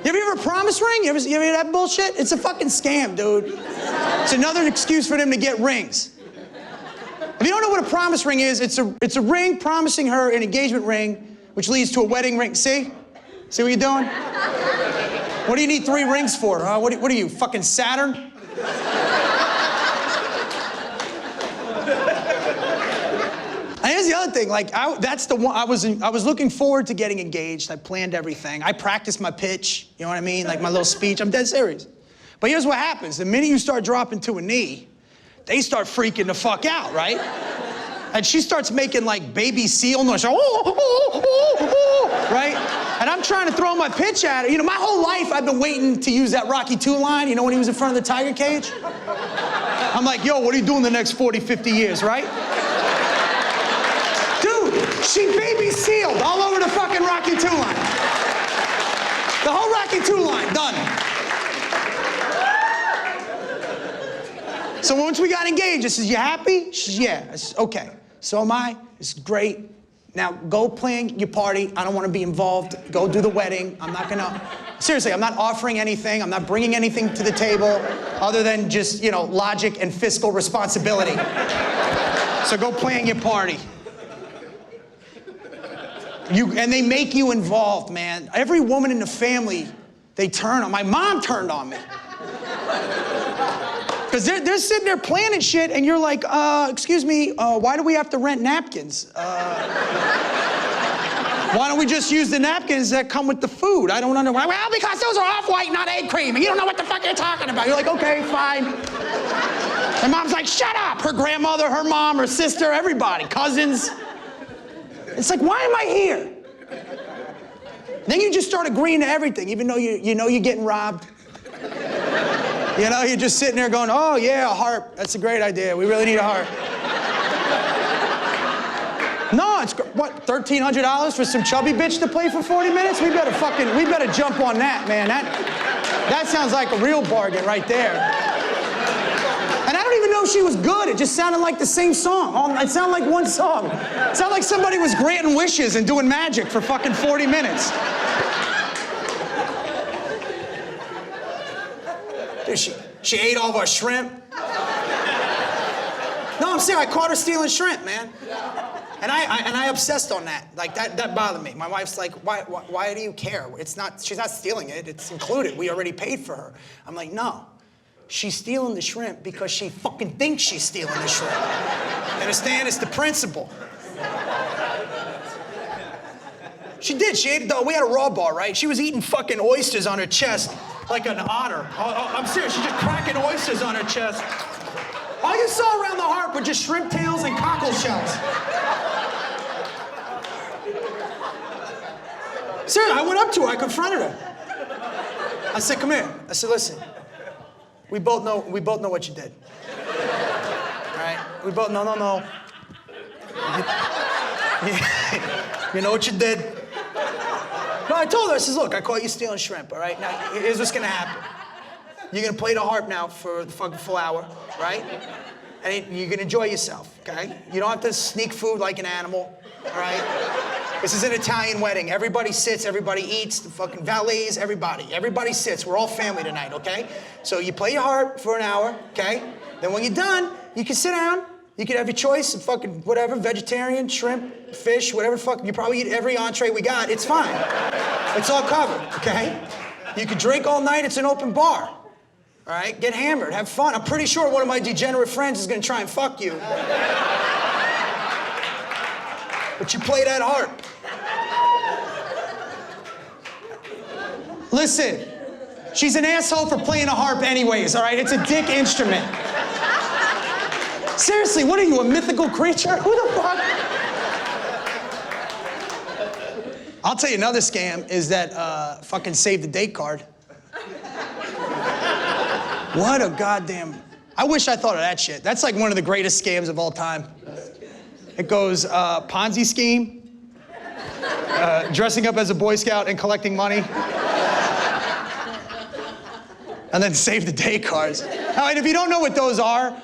S4: You ever promise ring? You ever hear that bullshit? It's a fucking scam, dude. It's another excuse for them to get rings. If you don't know what a promise ring is, it's a ring promising her an engagement ring, which leads to a wedding ring. See? See what you're doing? What do you need 3 rings for? Huh? What are you, fucking Saturn? And here's the other thing, like, that's the one, I was looking forward to getting engaged. I planned everything. I practiced my pitch, you know what I mean? Like my little speech, I'm dead serious. But here's what happens. The minute you start dropping to a knee, they start freaking the fuck out, right? And she starts making like baby seal noise, right? And I'm trying to throw my pitch at her. You know, my whole life I've been waiting to use that Rocky II line, you know, when he was in front of the tiger cage? I'm like, yo, what are you doing the next 40, 50 years, right? She baby sealed all over the fucking Rocky II line. The whole Rocky II line, done. So once we got engaged, I says, you happy? She says, yeah. I says, okay, so am I. It's great. Now go plan your party. I don't want to be involved. Go do the wedding. I'm not gonna, seriously, I'm not offering anything. I'm not bringing anything to the table other than just, you know, logic and fiscal responsibility. So go plan your party. And they make you involved, man. Every woman in the family, they turn on. My mom turned on me. Because they're sitting there planning shit, and you're like, excuse me, why do we have to rent napkins? Why don't we just use the napkins that come with the food? I don't understand. Well, because those are off-white, not egg cream, and you don't know what the fuck you're talking about. You're like, okay, fine. My mom's like, shut up. Her grandmother, her mom, her sister, everybody, cousins. It's like, why am I here? Then you just start agreeing to everything, even though you know you're getting robbed. You know, you're just sitting there going, oh yeah, a harp. That's a great idea. We really need a harp. No, it's, what, $1,300 for some chubby bitch to play for 40 minutes? We better jump on that, man. That sounds like a real bargain right there. And I don't even know if she was good. It just sounded like the same song. It sounded like one song. It sounded like somebody was granting wishes and doing magic for fucking 40 minutes. Dude, she ate all of our shrimp. No, I'm serious. I caught her stealing shrimp, man. And I obsessed on that. Like, that bothered me. My wife's like, why do you care? She's not stealing it. It's included. We already paid for her. I'm like, no. She's stealing the shrimp because she fucking thinks she's stealing the shrimp. Understand? It's the principle. She did. She ate we had a raw bar, right? She was eating fucking oysters on her chest like an otter. I'm serious. She's just cracking oysters on her chest. All you saw around the harp were just shrimp tails and cockle shells. Seriously, I went up to her. I confronted her. I said, come here. I said, listen. We both know what you did. All right? We both no. You know what you did? No, I told her, I says, look, I caught you stealing shrimp, all right? Now, here's what's gonna happen. You're gonna play the harp now for the fucking full hour, right? And you're gonna enjoy yourself, okay? You don't have to sneak food like an animal, all right? This is an Italian wedding. Everybody sits, everybody eats, the fucking valets, everybody sits. We're all family tonight, okay? So you play your harp for an hour, okay? Then when you're done, you can sit down. You can have your choice of fucking whatever, vegetarian, shrimp, fish, whatever fuck. You probably eat every entree we got. It's fine. It's all covered, okay? You can drink all night. It's an open bar. All right? Get hammered. Have fun. I'm pretty sure one of my degenerate friends is gonna try and fuck you. But you play that harp. Listen, she's an asshole for playing a harp anyways, all right? It's a dick instrument. Seriously, what are you, a mythical creature? Who the fuck? I'll tell you another scam is that fucking save the date card. What a goddamn... I wish I thought of that shit. That's like one of the greatest scams of all time. It goes Ponzi scheme, dressing up as a Boy Scout and collecting money, and then save the date cards. Now, and if you don't know what those are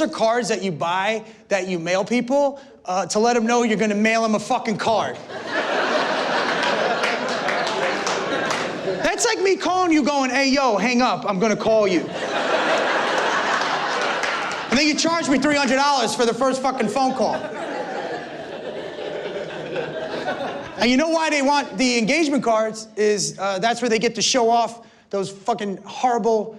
S4: cards that you buy that you mail people to let him know you're gonna mail him a fucking card. That's like me calling you going, hey, yo, hang up, I'm gonna call you. And then you charge me $300 for the first fucking phone call. And you know why they want the engagement cards is that's where they get to show off those fucking horrible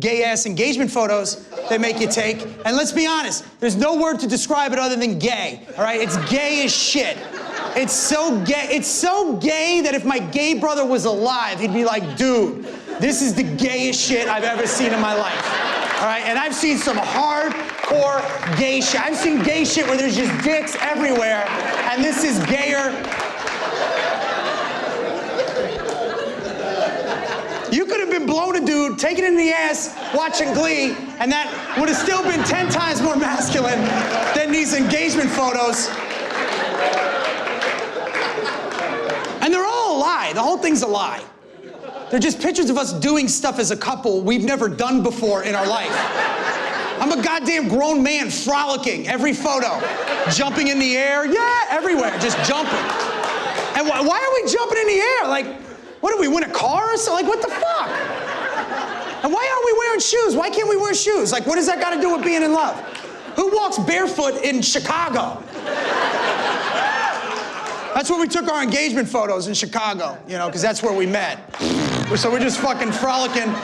S4: gay-ass engagement photos they make you take. And let's be honest, there's no word to describe it other than gay, all right? It's gay as shit. It's so gay. It's so gay that if my gay brother was alive, he'd be like, dude, this is the gayest shit I've ever seen in my life. All right, and I've seen some hardcore gay shit. I've seen gay shit where there's just dicks everywhere, and this is gayer. You could have been blowing a dude, taken in the ass, watching Glee, and that would have still been 10 times more masculine than these engagement photos. And they're all a lie. The whole thing's a lie. They're just pictures of us doing stuff as a couple we've never done before in our life. I'm a goddamn grown man frolicking every photo. Jumping in the air, yeah, everywhere, just jumping. And why are we jumping in the air? Like, what, did we win a car or something? Like, what the fuck? And why aren't we wearing shoes? Why can't we wear shoes? Like, what does that got to do with being in love? Who walks barefoot in Chicago? That's where we took our engagement photos, in Chicago, you know, because that's where we met. So we're just fucking frolicking.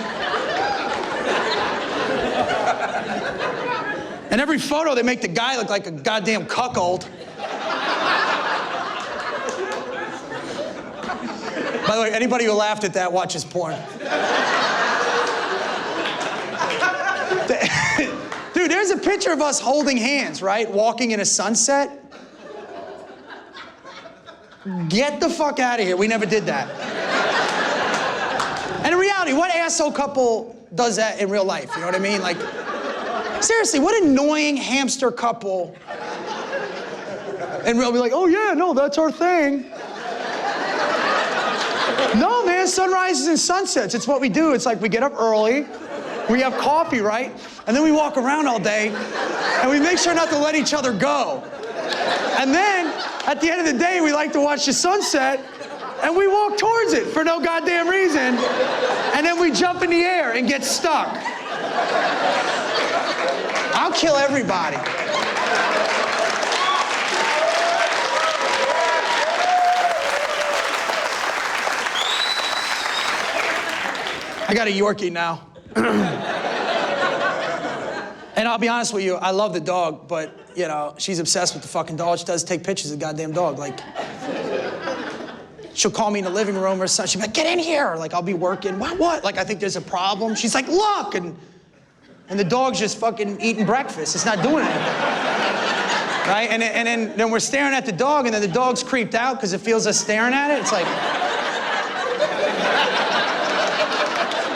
S4: And every photo, they make the guy look like a goddamn cuckold. By the way, anybody who laughed at that watches porn. Dude, there's a picture of us holding hands, right? Walking in a sunset. Get the fuck out of here. We never did that. And in reality, what asshole couple does that in real life? You know what I mean? Like, seriously, what annoying hamster couple in real be like, oh yeah, no, that's our thing. No, man, sunrises and sunsets, it's what we do. It's like we get up early, we have coffee, right? And then we walk around all day, and we make sure not to let each other go. And then, at the end of the day, we like to watch the sunset, and we walk towards it for no goddamn reason, and then we jump in the air and get stuck. I'll kill everybody. I got a Yorkie now. And I'll be honest with you, I love the dog, but, you know, she's obsessed with the fucking dog. She does take pictures of the goddamn dog. Like, she'll call me in the living room or something. She'll be like, get in here. Like, I'll be working. What? Like, I think there's a problem. She's like, look. And the dog's just fucking eating breakfast. It's not doing anything. Right? And then we're staring at the dog, and then the dog's creeped out because it feels us staring at it. It's like...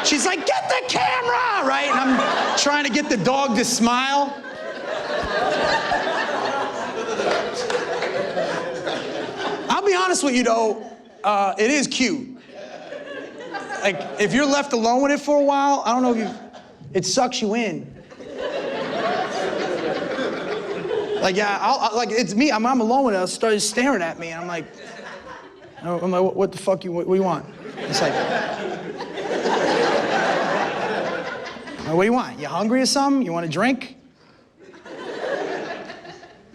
S4: She's like, get the camera, right? And I'm trying to get the dog to smile. I'll be honest with you, though, it is cute. Like, if you're left alone with it for a while, I don't know if it sucks you in. Like, yeah, like, it's me, I'm alone with it, I'll start staring at me, and I'm like, what the fuck, what do you want? It's like, what do you want? You hungry or something? You want a drink?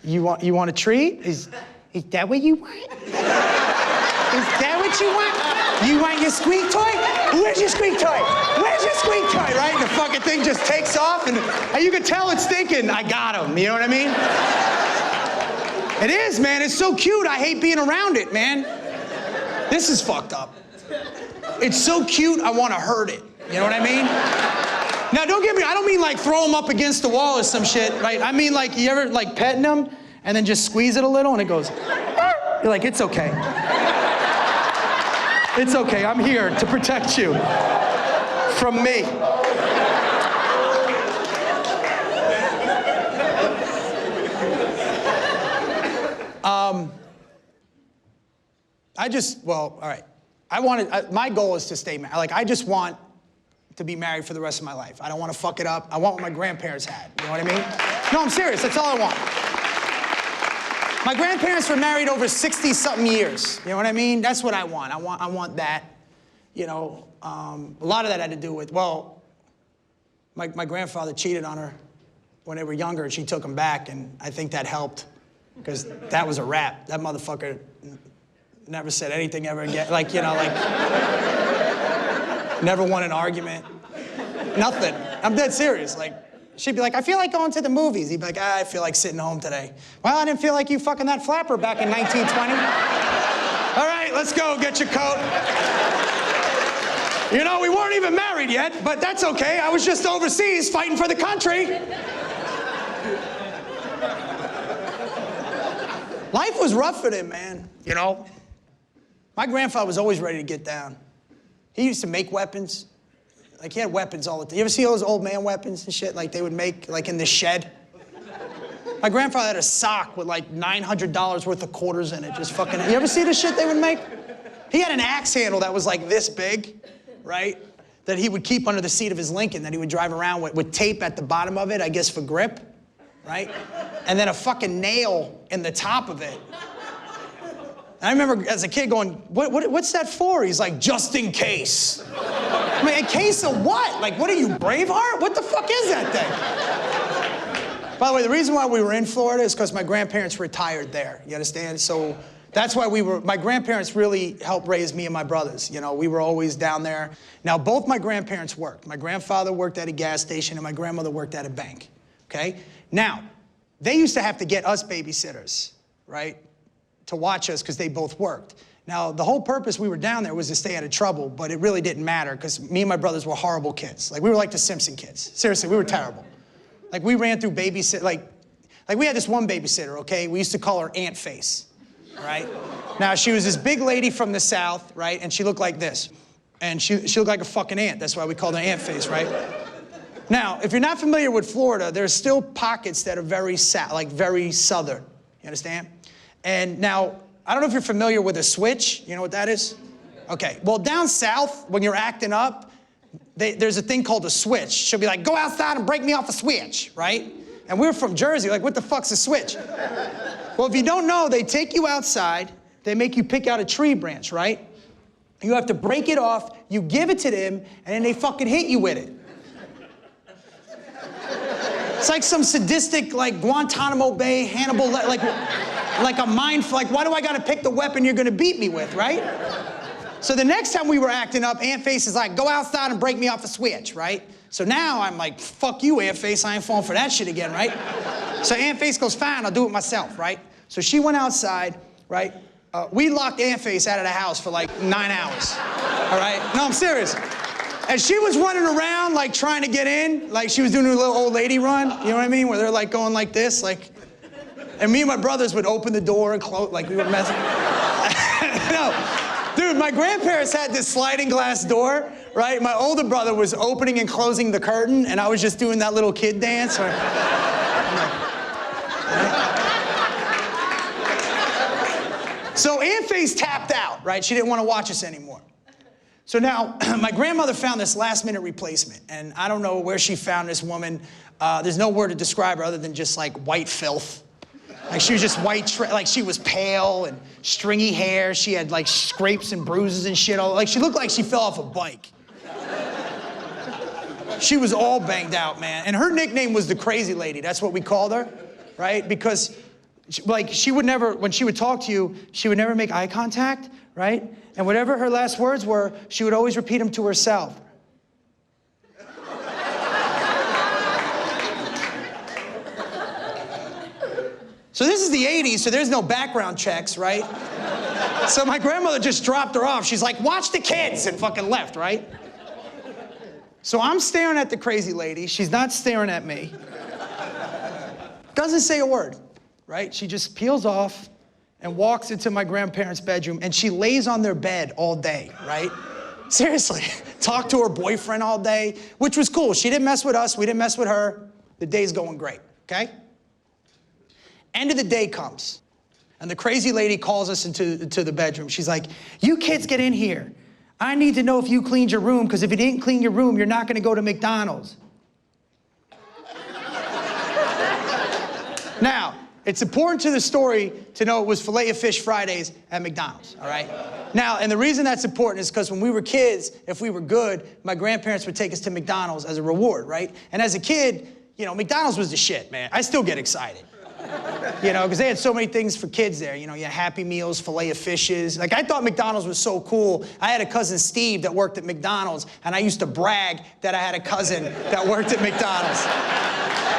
S4: You want a treat? Is that what you want? Is that what you want? You want your squeak toy? Where's your squeak toy? Where's your squeak toy, right? And the fucking thing just takes off, and you can tell it's thinking, I got him, you know what I mean? It is, man, it's so cute, I hate being around it, man. This is fucked up. It's so cute, I want to hurt it, you know what I mean? Now, don't get me, I don't mean like throw them up against the wall or some shit, right? I mean like, you ever like petting them and then just squeeze it a little and it goes, you're like, it's okay. It's okay, I'm here to protect you from me. Well, all right. My goal is to stay married. Like, I just want to be married for the rest of my life. I don't want to fuck it up. I want what my grandparents had. You know what I mean? No, I'm serious. That's all I want. My grandparents were married over 60-something years. You know what I mean? That's what I want. I want that. You know, a lot of that had to do with, well, my grandfather cheated on her when they were younger, and she took him back, and I think that helped, because that was a wrap. That motherfucker never said anything ever again. Like, you know, like, never won an argument. Nothing. I'm dead serious. Like, she'd be like, I feel like going to the movies. He'd be like, I feel like sitting home today. Well, I didn't feel like you fucking that flapper back in 1920. All right, let's go, get your coat. You know, we weren't even married yet, but that's okay. I was just overseas fighting for the country. Life was rough for them, man, you know? My grandfather was always ready to get down. He used to make weapons. Like, he had weapons all the time. You ever see those old man weapons and shit, like they would make, like, in the shed? My grandfather had a sock with, like, $900 worth of quarters in it, just fucking... You ever see the shit they would make? He had an axe handle that was, like, this big, right? That he would keep under the seat of his Lincoln that he would drive around with tape at the bottom of it, I guess for grip, right? And then a fucking nail in the top of it. And I remember as a kid going, what's that for? He's like, just in case. I mean, in case of what? Like, what are you, Braveheart? What the fuck is that thing? By the way, the reason why we were in Florida is because my grandparents retired there. You understand? So that's why my grandparents really helped raise me and my brothers. You know, we were always down there. Now, both my grandparents worked. My grandfather worked at a gas station and my grandmother worked at a bank, okay? Now, they used to have to get us babysitters, right, to watch us because they both worked. Now, the whole purpose we were down there was to stay out of trouble, but it really didn't matter because me and my brothers were horrible kids. Like, we were like the Simpson kids. Seriously, we were terrible. Like, we ran through like we had this one babysitter, okay? We used to call her Aunt Face, right? Now, she was this big lady from the South, right? And she looked like this. And she looked like a fucking ant. That's why we called her Aunt Face, right? Now, if you're not familiar with Florida, there's still pockets that are very very southern. You understand? And now, I don't know if you're familiar with a switch. You know what that is? Okay. Well, down south, when you're acting up, there's a thing called a switch. She'll be like, go outside and break me off a switch, right? And we're from Jersey, like, what the fuck's a switch? Well, if you don't know, they take you outside, they make you pick out a tree branch, right? You have to break it off, you give it to them, and then they fucking hit you with it. It's like some sadistic, like, Guantanamo Bay, Hannibal, like a mind, like, why do I gotta pick the weapon you're gonna beat me with, right? So the next time we were acting up, Aunt Face is like, go outside and break me off a switch, right? So now I'm like, fuck you, Aunt Face, I ain't falling for that shit again, right? So Aunt Face goes, fine, I'll do it myself, right? So she went outside, right? We locked Aunt Face out of the house for like 9 hours, all right? No, I'm serious. And she was running around, like, trying to get in, like she was doing a little old lady run, you know what I mean? Where they're like going like this, like, and me and my brothers would open the door and close, like we were messing. No, dude, my grandparents had this sliding glass door, right? My older brother was opening and closing the curtain, and I was just doing that little kid dance. So Aunt Face tapped out, right? She didn't want to watch us anymore. So now, my grandmother found this last-minute replacement, and I don't know where she found this woman. There's no word to describe her other than just, like, white filth. Like, she was just white, like, she was pale and stringy hair. She had, like, scrapes and bruises and shit. Like, she looked like she fell off a bike. She was all banged out, man. And her nickname was the crazy lady. That's what we called her, right? Because, like, she would never, when she would talk to you, she would never make eye contact, right? And whatever her last words were, she would always repeat them to herself. So this is the 80s, so there's no background checks, right? So my grandmother just dropped her off. She's like, watch the kids, and fucking left, right? So I'm staring at the crazy lady. She's not staring at me. Doesn't say a word, right? She just peels off and walks into my grandparents' bedroom, and she lays on their bed all day, right? Seriously. Talked to her boyfriend all day, which was cool. She didn't mess with us. We didn't mess with her. The day's going great, okay? End of the day comes, and the crazy lady calls us into the bedroom. She's like, you kids get in here. I need to know if you cleaned your room, because if you didn't clean your room, you're not gonna go to McDonald's. Now, it's important to the story to know it was Filet-O-Fish Fridays at McDonald's, all right? Now, and the reason that's important is because when we were kids, if we were good, my grandparents would take us to McDonald's as a reward, right? And as a kid, you know, McDonald's was the shit, man. I still get excited. You know, because they had so many things for kids there. You know, you had Happy Meals, Filet-O-Fishes. Like, I thought McDonald's was so cool. I had a cousin, Steve, that worked at McDonald's, and I used to brag that I had a cousin that worked at McDonald's.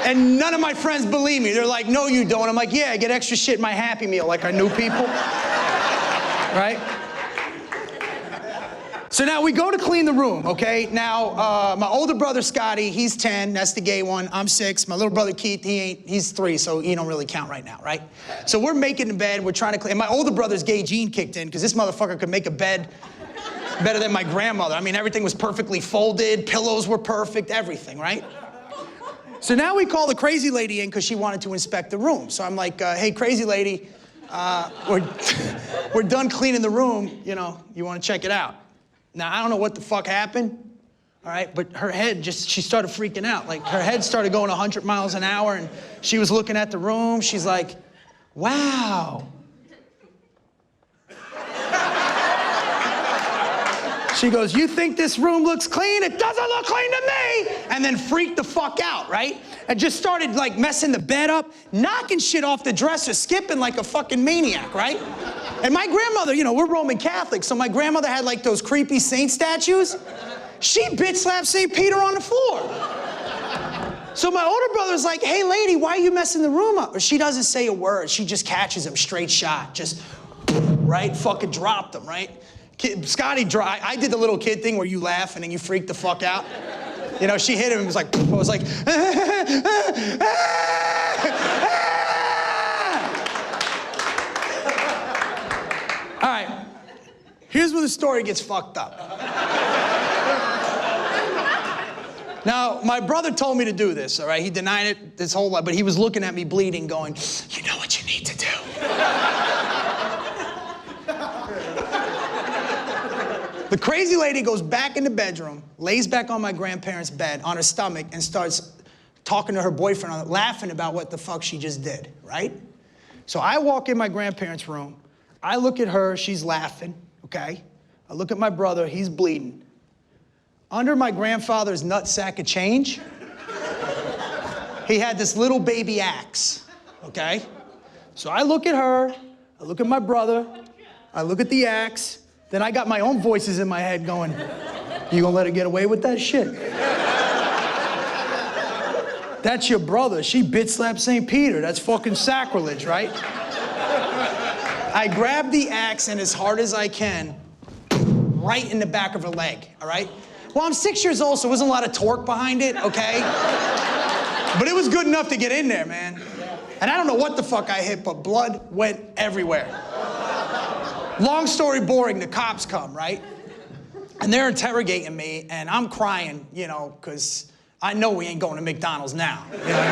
S4: And none of my friends believe me. They're like, no, you don't. I'm like, yeah, I get extra shit in my Happy Meal, like I knew people. Right? So now we go to clean the room, okay? Now, my older brother, Scotty, he's 10, that's the gay one. I'm 6. My little brother, Keith, he's 3, so he don't really count right now, right? So we're making the bed, we're trying to clean. And my older brother's gay gene kicked in, because this motherfucker could make a bed better than my grandmother. I mean, everything was perfectly folded, pillows were perfect, everything, right? So now we call the crazy lady in because she wanted to inspect the room. So I'm like, hey, crazy lady, we're done cleaning the room, you know, you want to check it out. Now, I don't know what the fuck happened, all right, but her head she started freaking out. Like, her head started going 100 miles an hour, and she was looking at the room. She's like, wow. She goes, you think this room looks clean? It doesn't look clean to me! And then freaked the fuck out, right? And just started, like, messing the bed up, knocking shit off the dresser, skipping like a fucking maniac, right? And my grandmother, you know, we're Roman Catholics, so my grandmother had, like, those creepy saint statues. She bitch slapped St. Peter on the floor. So my older brother's like, hey, lady, why are you messing the room up? Or she doesn't say a word. She just catches him straight shot. Just, right? Fucking dropped him, right? Scotty, I did the little kid thing where you laugh and then you freak the fuck out. You know, she hit him and was like, I was like, All right, here's where the story gets fucked up. Now, my brother told me to do this, all right? He denied it his whole life, but he was looking at me bleeding going, you know what you need to do. The crazy lady goes back in the bedroom, lays back on my grandparents' bed on her stomach, and starts talking to her boyfriend, laughing about what the fuck she just did, right? So I walk in my grandparents' room. I look at her, she's laughing, okay? I look at my brother, he's bleeding. Under my grandfather's nutsack of change, he had this little baby axe, okay? So I look at her, I look at my brother, I look at the axe, then I got my own voices in my head going, you gonna let her get away with that shit? That's your brother. She bitch slapped St. Peter. That's fucking sacrilege, right? I grab the axe and as hard as I can, right in the back of her leg, all right? Well, I'm 6 years old, so there wasn't a lot of torque behind it, okay? But it was good enough to get in there, man. And I don't know what the fuck I hit, but blood went everywhere. Long story boring, the cops come, right? And they're interrogating me, and I'm crying, you know, because I know we ain't going to McDonald's now. You know what I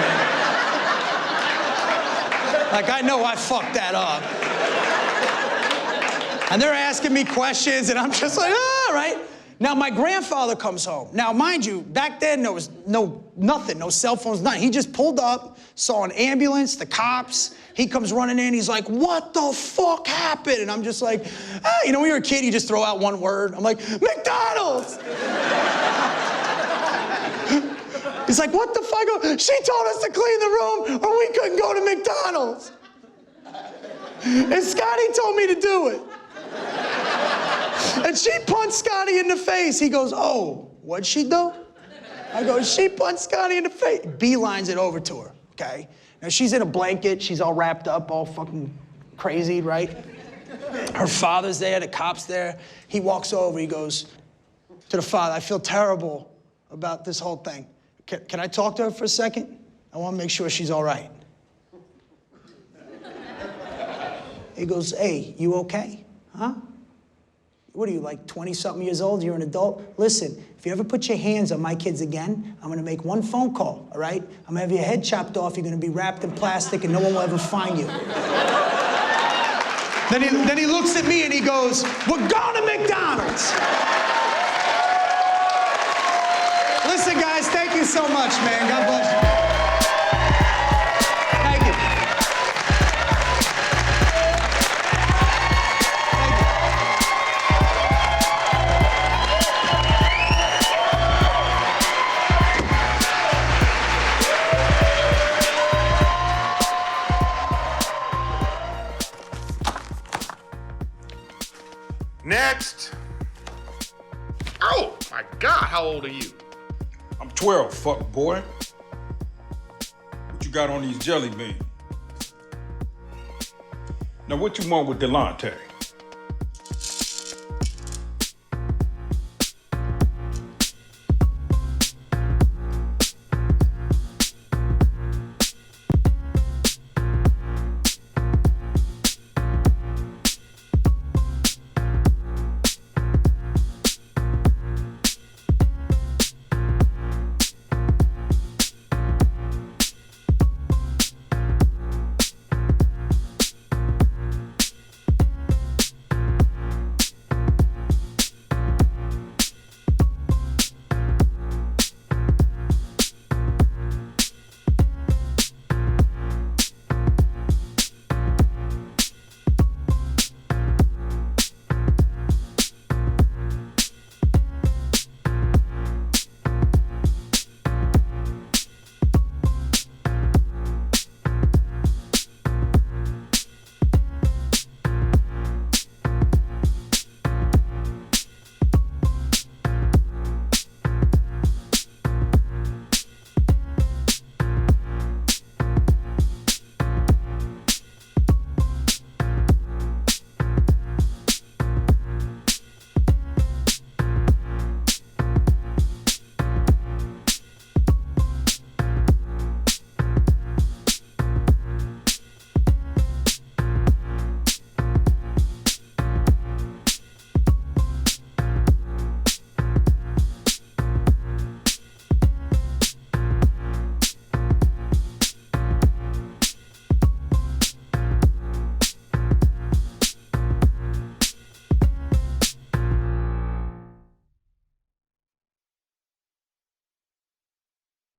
S4: mean? Like, I know I fucked that up. And they're asking me questions, and I'm just like, ah, right? Now, my grandfather comes home. Now, mind you, back then, there was nothing, no cell phones, nothing. He just pulled up, saw an ambulance, the cops. He comes running in, he's like, what the fuck happened? And I'm just like, ah, you know, when you're a kid, you just throw out one word. I'm like, McDonald's! He's like, what the fuck? She told us to clean the room or we couldn't go to McDonald's. And Scotty told me to do it. And she punched Scotty in the face. He goes, oh, what'd she do? I go, she punched Scotty in the face. Beelines it over to her, okay? Now, she's in a blanket. She's all wrapped up, all fucking crazy, right? Her father's there, the cop's there. He walks over, he goes to the father, I feel terrible about this whole thing. Can I talk to her for a second? I want to make sure she's all right. He goes, hey, you okay? Huh? What are you, like 20-something years old? You're an adult? Listen, if you ever put your hands on my kids again, I'm gonna make one phone call, all right? I'm gonna have your head chopped off, you're gonna be wrapped in plastic, and no one will ever find you. Then he looks at me and he goes, we're going to McDonald's! Listen, guys, thank you so much, man. God bless you. Thank you.
S1: Next. Oh my God, how old are you?
S6: I'm 12, fuck boy. What you got on these jelly beans? Now what you want with Delonte?